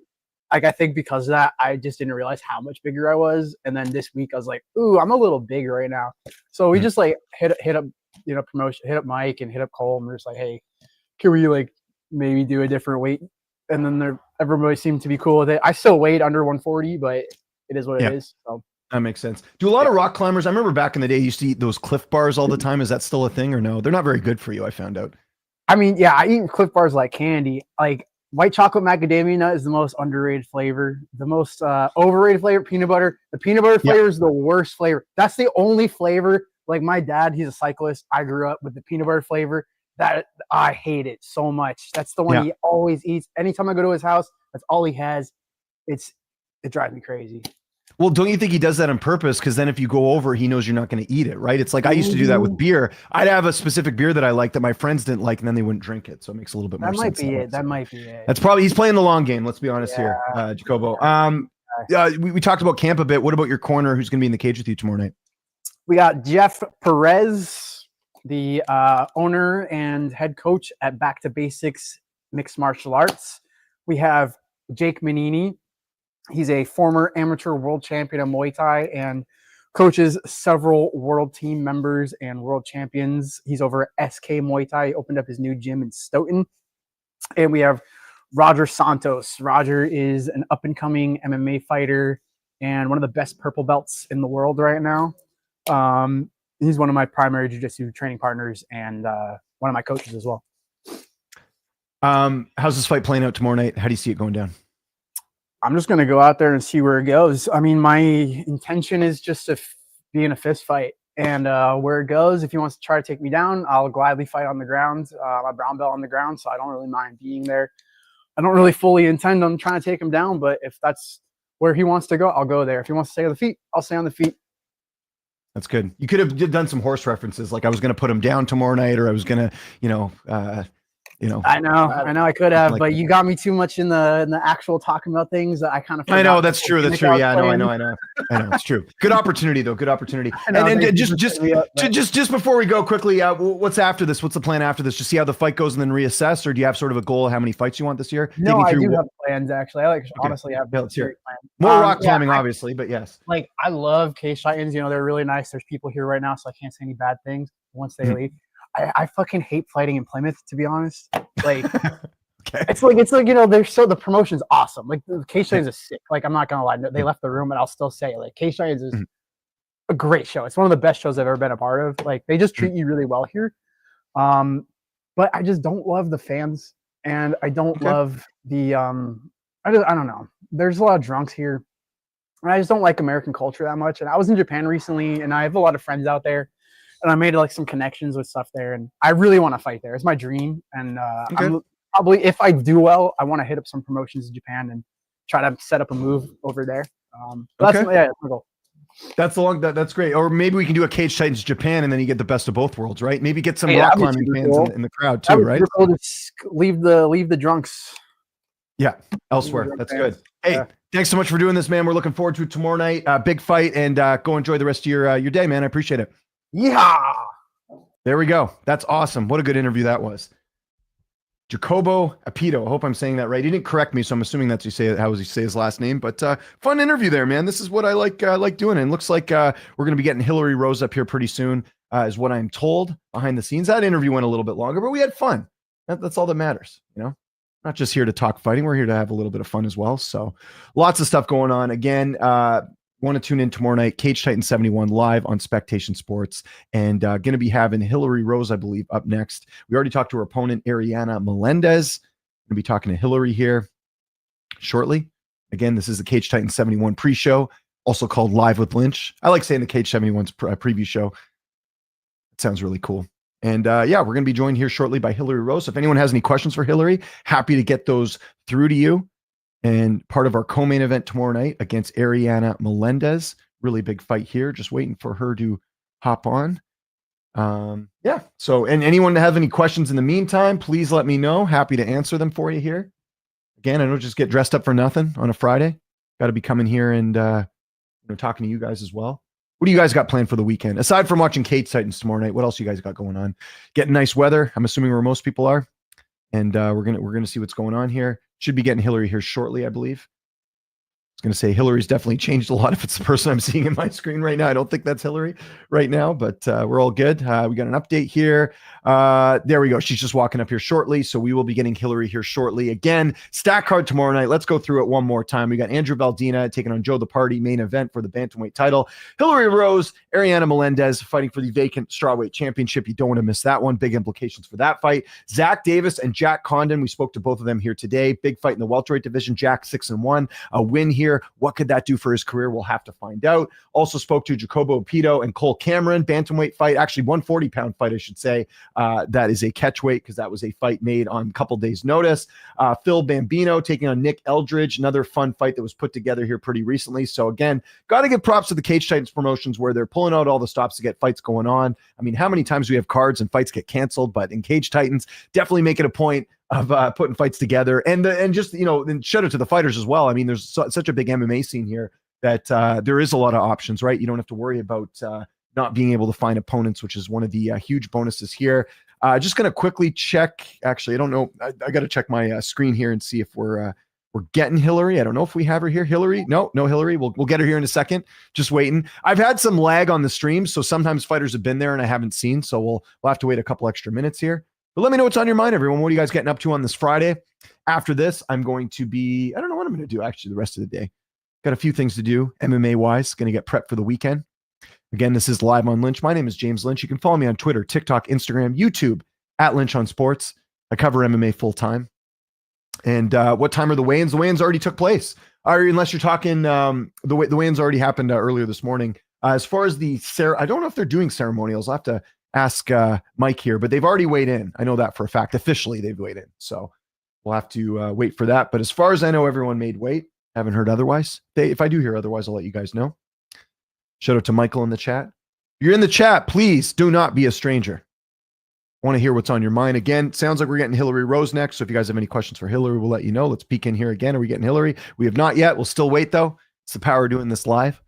I think because of that, I just didn't realize how much bigger I was. And then this week I was like, ooh, I'm a little big right now. So we just hit up, promotion, hit up Mike and hit up Cole. And we're just like, hey, can we maybe do a different weight? And then everybody seemed to be cool with it. I still weighed under 140, but it is what it is. So that makes sense. Do a lot of rock climbers? I remember back in the day, you used to eat those Cliff Bars all the time. Is that still a thing or no? They're not very good for you, I found out. I mean, yeah, I eat Cliff Bars like candy. White chocolate macadamia nut is the most underrated flavor. The most overrated flavor, peanut butter. The peanut butter flavor is the worst flavor. That's the only flavor. My dad, he's a cyclist. I grew up with the peanut butter flavor. That I hate it so much. That's the one he always eats. Anytime I go to his house, that's all he has. It drives me crazy. Well, don't you think he does that on purpose? Because then if you go over, he knows you're not going to eat it, right? It's like I used to do that with beer. I'd have a specific beer that I liked that my friends didn't like, and then they wouldn't drink it. So it makes a little bit more sense. That might be it. That's probably, he's playing the long game. Let's be honest here, Jacobo. We talked about camp a bit. What about your corner? Who's going to be in the cage with you tomorrow night? We got Jeff Perez, the owner and head coach at Back to Basics Mixed Martial Arts. We have Jake Manini. He's a former amateur world champion of Muay Thai and coaches several world team members and world champions. He's over at SK Muay Thai. He opened up his new gym in Stoughton. And we have Roger Santos. Roger is an up-and-coming MMA fighter and one of the best purple belts in the world right now. He's one of my primary jiu-jitsu training partners and one of my coaches as well. How's this fight playing out tomorrow night? How do you see it going down? I'm just going to go out there and see where it goes. I mean, my intention is just to be in a fist fight. And where it goes, if he wants to try to take me down, I'll gladly fight on the ground. My brown belt on the ground, so I don't really mind being there. I don't really fully intend on trying to take him down, but if that's where he wants to go, I'll go there. If he wants to stay on the feet, I'll stay on the feet. That's good. You could have done some horse references, like I was going to put him down tomorrow night, or I was going to, I know I could have, but you got me too much in the actual talking about things that I kind of. I know that's true. That's true. Yeah, I know. It's true. Good opportunity though. Good opportunity. And just before we go quickly, what's after this? What's the plan after this? Just see how the fight goes and then reassess, or do you have sort of a goal of how many fights you want this year? No, I do have plans actually. I honestly have plans. More rock climbing, obviously, but yes. Like I love Cage Titans. They're really nice. There's people here right now, so I can't say any bad things once they leave. I fucking hate fighting in Plymouth, to be honest. Like, it's like the promotion's awesome. Like the Cage Titans is sick. Like I'm not gonna lie, they left the room, but I'll still say like Cage Titans is a great show. It's one of the best shows I've ever been a part of. Like they just treat you really well here. But I just don't love the fans, and I don't love the I don't know. There's a lot of drunks here, and I just don't like American culture that much. And I was in Japan recently, and I have a lot of friends out there. And I made like some connections with stuff there, and I really want to fight there. It's my dream, and I'm probably, if I do well, I want to hit up some promotions in Japan and try to set up a move over there. That's my goal. That's great. Or maybe we can do a Cage Titans Japan, and then you get the best of both worlds, right? Maybe get some rock climbing fans in the crowd too, right? Cool to leave the drunks. Yeah, elsewhere. That's good. Hey, thanks so much for doing this, man. We're looking forward to tomorrow night, big fight, and go enjoy the rest of your day, man. I appreciate it. Yeah. There we go. That's awesome. What a good interview that was. Jacobo Apito. I hope I'm saying that right. He didn't correct me, so I'm assuming that's how he say his last name. But fun interview there, man. This is what I like doing. And it looks like we're going to be getting Hillary Rose up here pretty soon, is what I'm told behind the scenes. That interview went a little bit longer, but we had fun. That's all that matters, Not just here to talk fighting. We're here to have a little bit of fun as well. So lots of stuff going on. Again, want to tune in tomorrow night, CT71 live on Spectation Sports, and going to be having Hillary Rose, I believe, up next. We already talked to her opponent, Ariana Melendez. Going to be talking to Hillary here shortly. Again, this is the CT71 pre-show, also called Live with Lynch. I like saying the CT71's preview show. It sounds really cool. And we're going to be joined here shortly by Hillary Rose. If anyone has any questions for Hillary, happy to get those through to you. And part of our co-main event tomorrow night against Ariana Melendez. Really big fight here. Just waiting for her to hop on. So, and anyone that have any questions in the meantime, please let me know. Happy to answer them for you here. Again, I don't just get dressed up for nothing on a Friday. Got to be coming here and talking to you guys as well. What do you guys got planned for the weekend? Aside from watching Cage Titans tomorrow night, what else you guys got going on? Getting nice weather. I'm assuming where most people are. And we're gonna see what's going on here. Should be getting Hillary here shortly, I believe. I was going to say Hillary's definitely changed a lot if it's the person I'm seeing in my screen right now. I don't think that's Hillary right now, but we're all good. We got an update here. There we go. She's just walking up here shortly, so we will be getting Hillary here shortly. Again, stack card tomorrow night. Let's go through it one more time. We got Andrew Valdina taking on Joe the Party, main event for the bantamweight title. Hillary Rose, Ariana Melendez fighting for the vacant strawweight championship. You don't want to miss that one. Big implications for that fight. Zach Davis and Jack Condon. We spoke to both of them here today. Big fight in the welterweight division. Jack 6-1, a win here. What could that do for his career? We'll have to find out. Also spoke to Jacobo Apito and Cole Cameron, bantamweight fight, actually 140-pound fight, I should say. That is a catchweight because that was a fight made on a couple days' notice. Phil Bambino taking on Nick Eldridge, another fun fight that was put together here pretty recently. So again, got to give props to the Cage Titans promotions where they're pulling out all the stops to get fights going on. I mean, how many times do we have cards and fights get canceled? But in Cage Titans, definitely make it a point of putting fights together, and just and shout out to the fighters as well. I mean, there's such a big MMA scene here that there is a lot of options, right? You don't have to worry about not being able to find opponents, which is one of the huge bonuses here. Just going to quickly check. Actually, I don't know. I got to check my screen here and see if we're getting Hillary. I don't know if we have her here. Hillary? No Hillary. We'll get her here in a second. Just waiting. I've had some lag on the stream, so sometimes fighters have been there and I haven't seen. So we'll have to wait a couple extra minutes here. But let me know what's on your mind, everyone. What are you guys getting up to on this Friday? After this, I'm going to be, I don't know what I'm going to do actually the rest of the day. Got a few things to do, MMA-wise. Going to get prepped for the weekend. Again, this is Live on Lynch. My name is James Lynch. You can follow me on Twitter, TikTok, Instagram, YouTube, at Lynch on Sports. I cover MMA full-time. And what time are the weigh-ins? The weigh-ins already took place. Unless you're talking, the weigh-ins already happened earlier this morning. As far as the, I don't know if they're doing ceremonials. I'll have to ask Mike here, but they've already weighed in. I know that for a fact. Officially, they've weighed in. So we'll have to wait for that. But as far as I know, everyone made weight. Haven't heard otherwise. If I do hear otherwise, I'll let you guys know. Shout out to Michael in the chat. If you're in the chat, please do not be a stranger. I want to hear what's on your mind. Again, sounds like we're getting Hillary Rose next. So if you guys have any questions for Hillary, we'll let you know. Let's peek in here again. Are we getting Hillary? We have not yet. We'll still wait, though. It's the power of doing this live.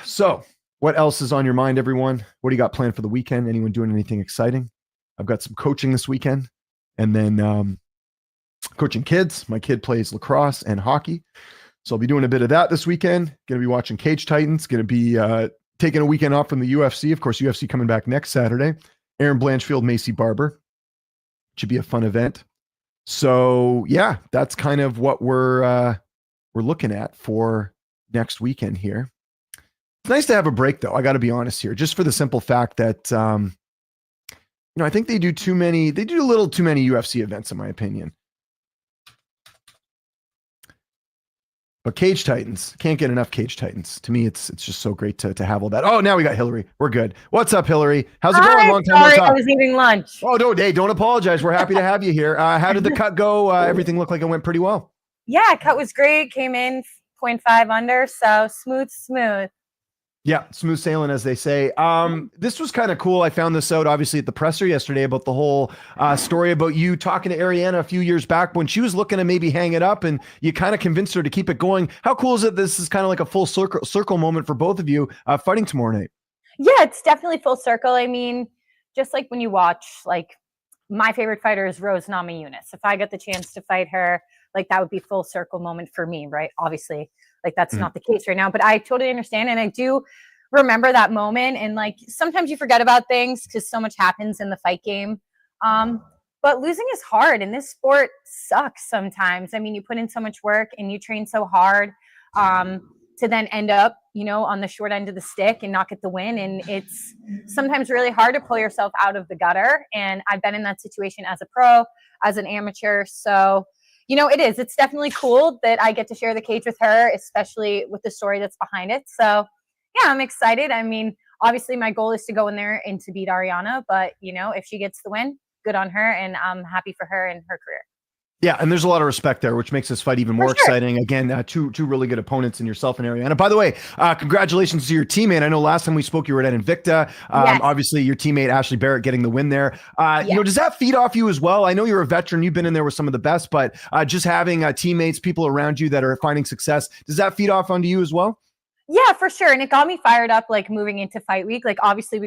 So what else is on your mind, everyone? What do you got planned for the weekend? Anyone doing anything exciting? I've got some coaching this weekend. And then coaching kids. My kid plays lacrosse and hockey. So I'll be doing a bit of that this weekend. Going to be watching Cage Titans. Going to be taking a weekend off from the UFC. Of course, UFC coming back next Saturday. Aaron Blanchfield, Macy Barber. Should be a fun event. So yeah, that's kind of what we're looking at for next weekend here. It's nice to have a break, though. I got to be honest here, just for the simple fact that I think they do a little too many UFC events, in my opinion. But Cage Titans, can't get enough Cage Titans. To me, it's just so great to have all that. Oh, now we got Hillary. We're good. What's up, Hillary? How's it going? Long time no Sorry, talk. I was eating lunch. Oh, no, hey, don't apologize. We're happy to have you here. How did the cut go? Everything looked like it went pretty well. Yeah, cut was great. Came in 0.5 under, so smooth. Yeah, smooth sailing, as they say. This was kind of cool. I found this out, obviously, at the presser yesterday about the whole story about you talking to Ariana a few years back when she was looking to maybe hang it up, and you kind of convinced her to keep it going. How cool is it? This is kind of like a full circle moment for both of you fighting tomorrow night. Yeah, it's definitely full circle. I mean, just like when you watch, like, my favorite fighter is Rose Namajunas. If I get the chance to fight her, like, that would be full circle moment for me, right? Obviously, like, that's not the case right now, but I totally understand. And I do remember that moment. And like, sometimes you forget about things because so much happens in the fight game. But losing is hard, and this sport sucks sometimes. I mean, you put in so much work and you train so hard to then end up, on the short end of the stick and not get the win. And it's sometimes really hard to pull yourself out of the gutter. And I've been in that situation as a pro, as an amateur. So it's definitely cool that I get to share the cage with her, especially with the story that's behind it. So yeah, I'm excited. I mean, obviously my goal is to go in there and to beat Ariana, but if she gets the win, good on her. And I'm happy for her and her career. Yeah, and there's a lot of respect there, which makes this fight even more exciting. Again, two really good opponents in yourself and Ariana. By the way, congratulations to your teammate. I know last time we spoke, you were at Invicta. Yes. Obviously, your teammate, Ashley Barrett, getting the win there. Does that feed off you as well? I know you're a veteran. You've been in there with some of the best, but just having teammates, people around you that are finding success, does that feed off onto you as well? Yeah, for sure. And it got me fired up, like, moving into fight week. Like, obviously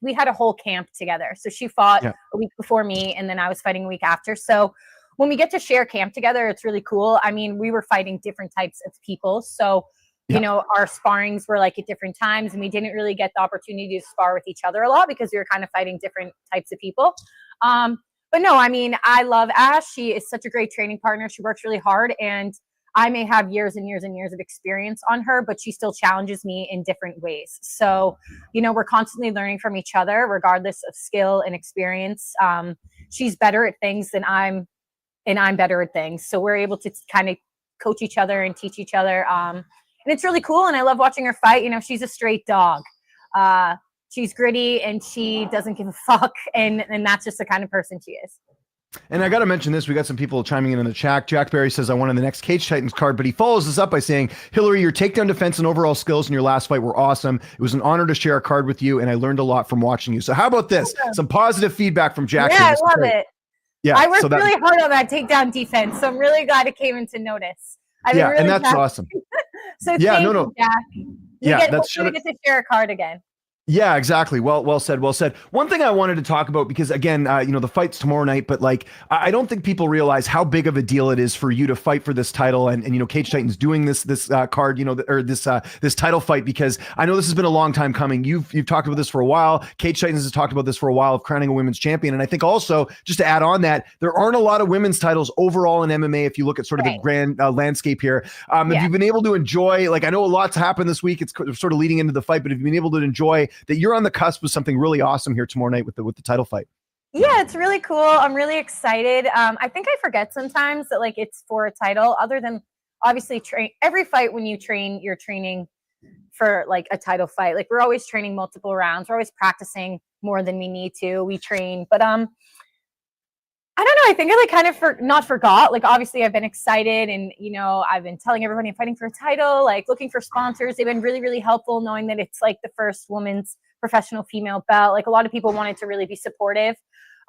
we had a whole camp together. So she fought a week before me, and then I was fighting a week after. So when we get to share camp together, it's really cool. I mean, we were fighting different types of people. So, our sparrings were like at different times, and we didn't really get the opportunity to spar with each other a lot because we were kind of fighting different types of people. But no, I mean, I love Ash. She is such a great training partner. She works really hard, and I may have years and years and years of experience on her, but she still challenges me in different ways. So, we're constantly learning from each other, regardless of skill and experience. She's better at things than I'm better at things. So we're able to kind of coach each other and teach each other. And it's really cool. And I love watching her fight. She's a straight dog. She's gritty and she doesn't give a fuck. And that's just the kind of person she is. And I got to mention this. We got some people chiming in the chat. Jack Barry says, I won on the next Cage Titans card, but he follows this up by saying, Hillary, your takedown defense and overall skills in your last fight were awesome. It was an honor to share a card with you, and I learned a lot from watching you. So how about this? Some positive feedback from Jack. Yeah, I love it. Yeah, I worked really hard on that takedown defense, so I'm really glad it came into notice. And that's awesome. So thank you, Jack. We get to share a card again. Yeah, exactly. Well said. Well said. One thing I wanted to talk about, because again, the fight's tomorrow night, but like, I don't think people realize how big of a deal it is for you to fight for this title. And Cage Titans doing this card, or this title fight, because I know this has been a long time coming. You've talked about this for a while. Cage Titans has talked about this for a while, of crowning a women's champion. And I think also, just to add on that, there aren't a lot of women's titles overall in MMA. If you look at sort of the grand landscape here, have you been able to enjoy, like, I know a lot's happened this week. It's sort of leading into the fight, but have you been able to enjoy that you're on the cusp of something really awesome here tomorrow night with the title fight? Yeah, it's really cool. I'm really excited. I think I forget sometimes that like it's for a title, other than obviously every fight when you train, you're training for like a title fight. Like we're always training multiple rounds. We're always practicing more than we need to. We train, but I don't know. I think I like kind of not forgot. Like obviously I've been excited, and I've been telling everybody I'm fighting for a title, like looking for sponsors. They've been really, really helpful, knowing that it's like the first women's professional female belt. Like a lot of people wanted to really be supportive.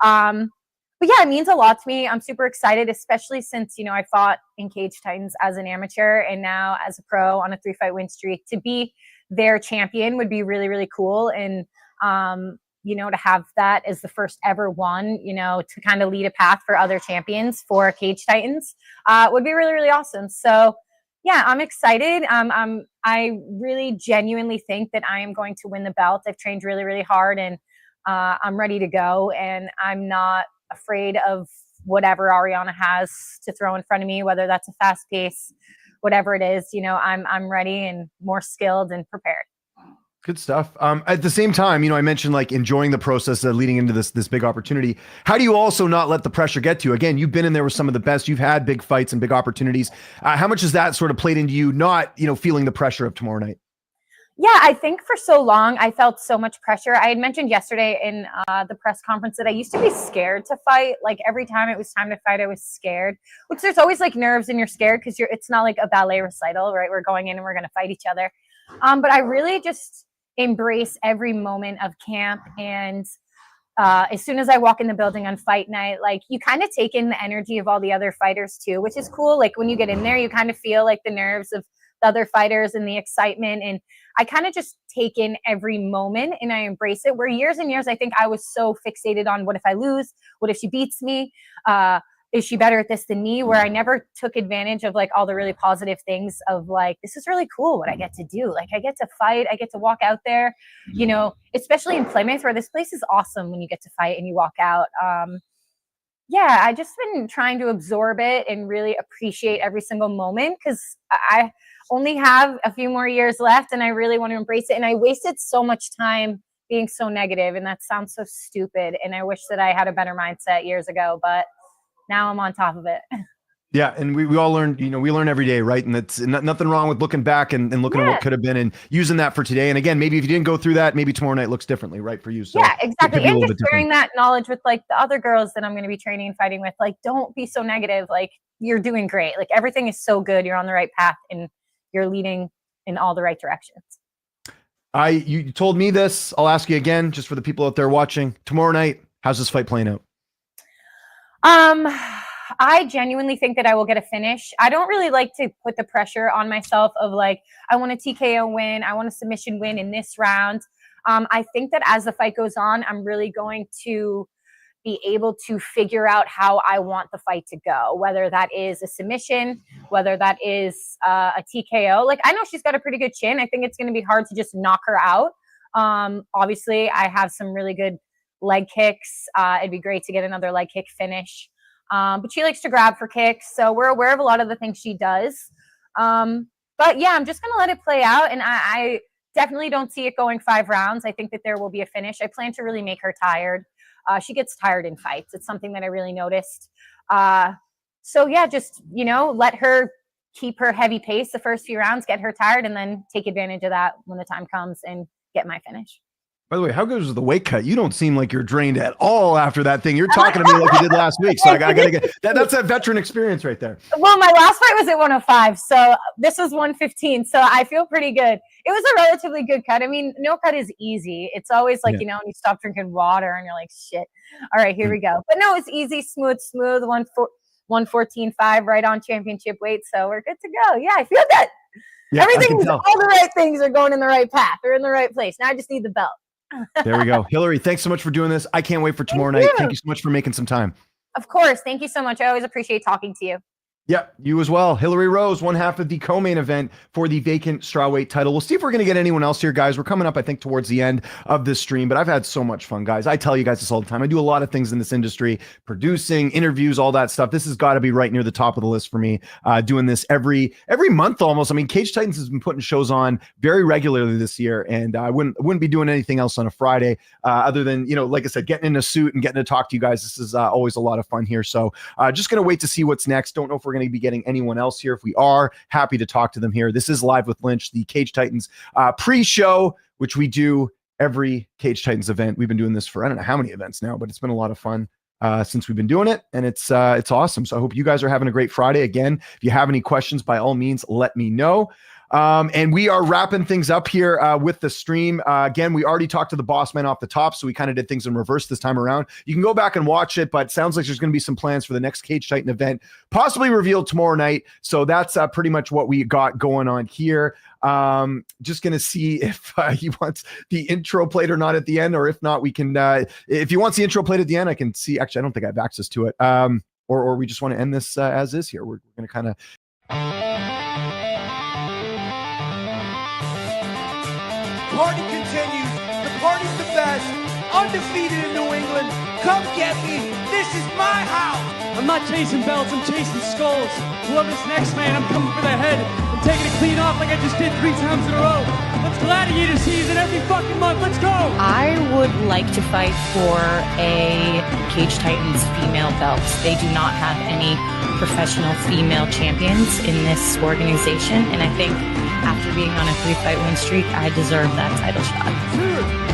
But yeah, it means a lot to me. I'm super excited, especially since, I fought in Cage Titans as an amateur and now as a pro on a 3-fight win streak. To be their champion would be really, really cool. And, to have that as the first ever one, to kind of lead a path for other champions for Cage Titans, would be really, really awesome. So yeah, I'm excited. I really genuinely think that I am going to win the belt. I've trained really, really hard, and I'm ready to go. And I'm not afraid of whatever Ariana has to throw in front of me, whether that's a fast pace, whatever it is. I'm ready and more skilled and prepared. Good stuff. At the same time, I mentioned like enjoying the process leading into this big opportunity. How do you also not let the pressure get to you? Again, you've been in there with some of the best. You've had big fights and big opportunities. How much has that sort of played into you not, feeling the pressure of tomorrow night? Yeah, I think for so long I felt so much pressure. I had mentioned yesterday in the press conference that I used to be scared to fight. Like every time it was time to fight, I was scared, which there's always like nerves and you're scared because it's not like a ballet recital, right? We're going in and we're going to fight each other. But I really just embrace every moment of camp. And as soon as I walk in the building on fight night, like you kind of take in the energy of all the other fighters too, which is cool. Like when you get in there, you kind of feel like the nerves of the other fighters and the excitement. And I kind of just take in every moment and I embrace it. Where years and years, I think I was so fixated on what if I lose? What if she beats me? Is she better at this than me? Where I never took advantage of like all the really positive things of like, this is really cool what I get to do. Like I get to fight, I get to walk out there, especially in Plymouth, where this place is awesome when you get to fight and you walk out. Yeah, I just been trying to absorb it and really appreciate every single moment, because I only have a few more years left and I really want to embrace it. And I wasted so much time being so negative, and that sounds so stupid. And I wish that I had a better mindset years ago, but now I'm on top of it. Yeah. And we all learn, we learn every day, right? And that's nothing wrong with looking back and looking at what could have been and using that for today. And again, maybe if you didn't go through that, maybe tomorrow night looks differently, right? For you. So yeah, exactly. And just sharing that knowledge with like the other girls that I'm going to be training and fighting with, like, don't be so negative. Like you're doing great. Like everything is so good. You're on the right path and you're leading in all the right directions. You told me this. I'll ask you again, just for the people out there watching. Tomorrow night, how's this fight playing out? I genuinely think that I will get a finish. I don't really like to put the pressure on myself of like, I want a TKO win, I want a submission win in this round. I think that as the fight goes on, I'm really going to be able to figure out how I want the fight to go, whether that is a submission, whether that is a TKO. Like I know she's got a pretty good chin. I think it's going to be hard to just knock her out. Obviously, I have some really good leg kicks. It'd be great to get another leg kick finish. But she likes to grab for kicks, so we're aware of a lot of the things she does. But yeah, I'm just going to let it play out, and I definitely don't see it going 5 rounds. I think that there will be a finish. I plan to really make her tired. She gets tired in fights. It's something that I really noticed. So yeah, just, let her keep her heavy pace the first few rounds, get her tired, and then take advantage of that when the time comes and get my finish. By the way, how good was the weight cut? You don't seem like you're drained at all after that thing. You're talking to me like you did last week. So I got to get that's a veteran experience right there. Well, my last fight was at 105. So this was 115. So I feel pretty good. It was a relatively good cut. I mean, no cut is easy. It's always like, when you stop drinking water and you're like, shit. All right, here we go. But no, it's easy, smooth, 114.5 right on championship weight. So we're good to go. Yeah, I feel good. Yeah, all the right things are going in the right path. They're in the right place. Now I just need the belt. There we go. Hillary, thanks so much for doing this. I can't wait for tomorrow night. Thank you so much for making some time. Of course. Thank you so much. I always appreciate talking to you. Yep, you as well. Hillary Rose, one half of the co-main event for the vacant strawweight title. We'll see if we're going to get anyone else here, guys. We're coming up, I think, towards the end of this stream, but I've had so much fun, guys. I tell you guys this all the time. I do a lot of things in this industry, producing, interviews, all that stuff. This has got to be right near the top of the list for me, doing this every month almost. I mean, Cage Titans has been putting shows on very regularly this year, and I wouldn't be doing anything else on a Friday other than, you know, like I said, getting in a suit and getting to talk to you guys. This is always a lot of fun here. So just going to wait to see what's next. Don't know if we're going to be getting anyone else here. If we are, happy to talk to them here. This is Live with Lynch, the Cage Titans pre-show, which we do every Cage Titans event. We've been doing this for I don't know how many events now, but it's been a lot of fun since we've been doing it, and it's awesome. So I hope you guys are having a great Friday. Again, if you have any questions, by all means, let me know. And we are wrapping things up here with the stream. Again, we already talked to the boss man off the top, so we kind of did things in reverse this time around. You can go back and watch it, but it sounds like there's going to be some plans for the next Cage Titan event, possibly revealed tomorrow night. So that's pretty much what we got going on here. Just going to see if he wants the intro played or not at the end, or if not, we can, if he wants the intro played at the end, I can see. Actually, I don't think I have access to it. Or we just want to end this as is here. We're going to kind of. Party continues. The party's the best. Undefeated in New England. Come get me. This is my house. I'm not chasing belts, I'm chasing skulls. Whoever's next, man, I'm coming for the head. I'm taking it clean off like I just did 3 times in a row. Let's gladiator season every fucking month. Let's go. I would like to fight for a Cage Titans female belt. They do not have any professional female champions in this organization, and I think after being on a 3-fight win streak, I deserve that title shot.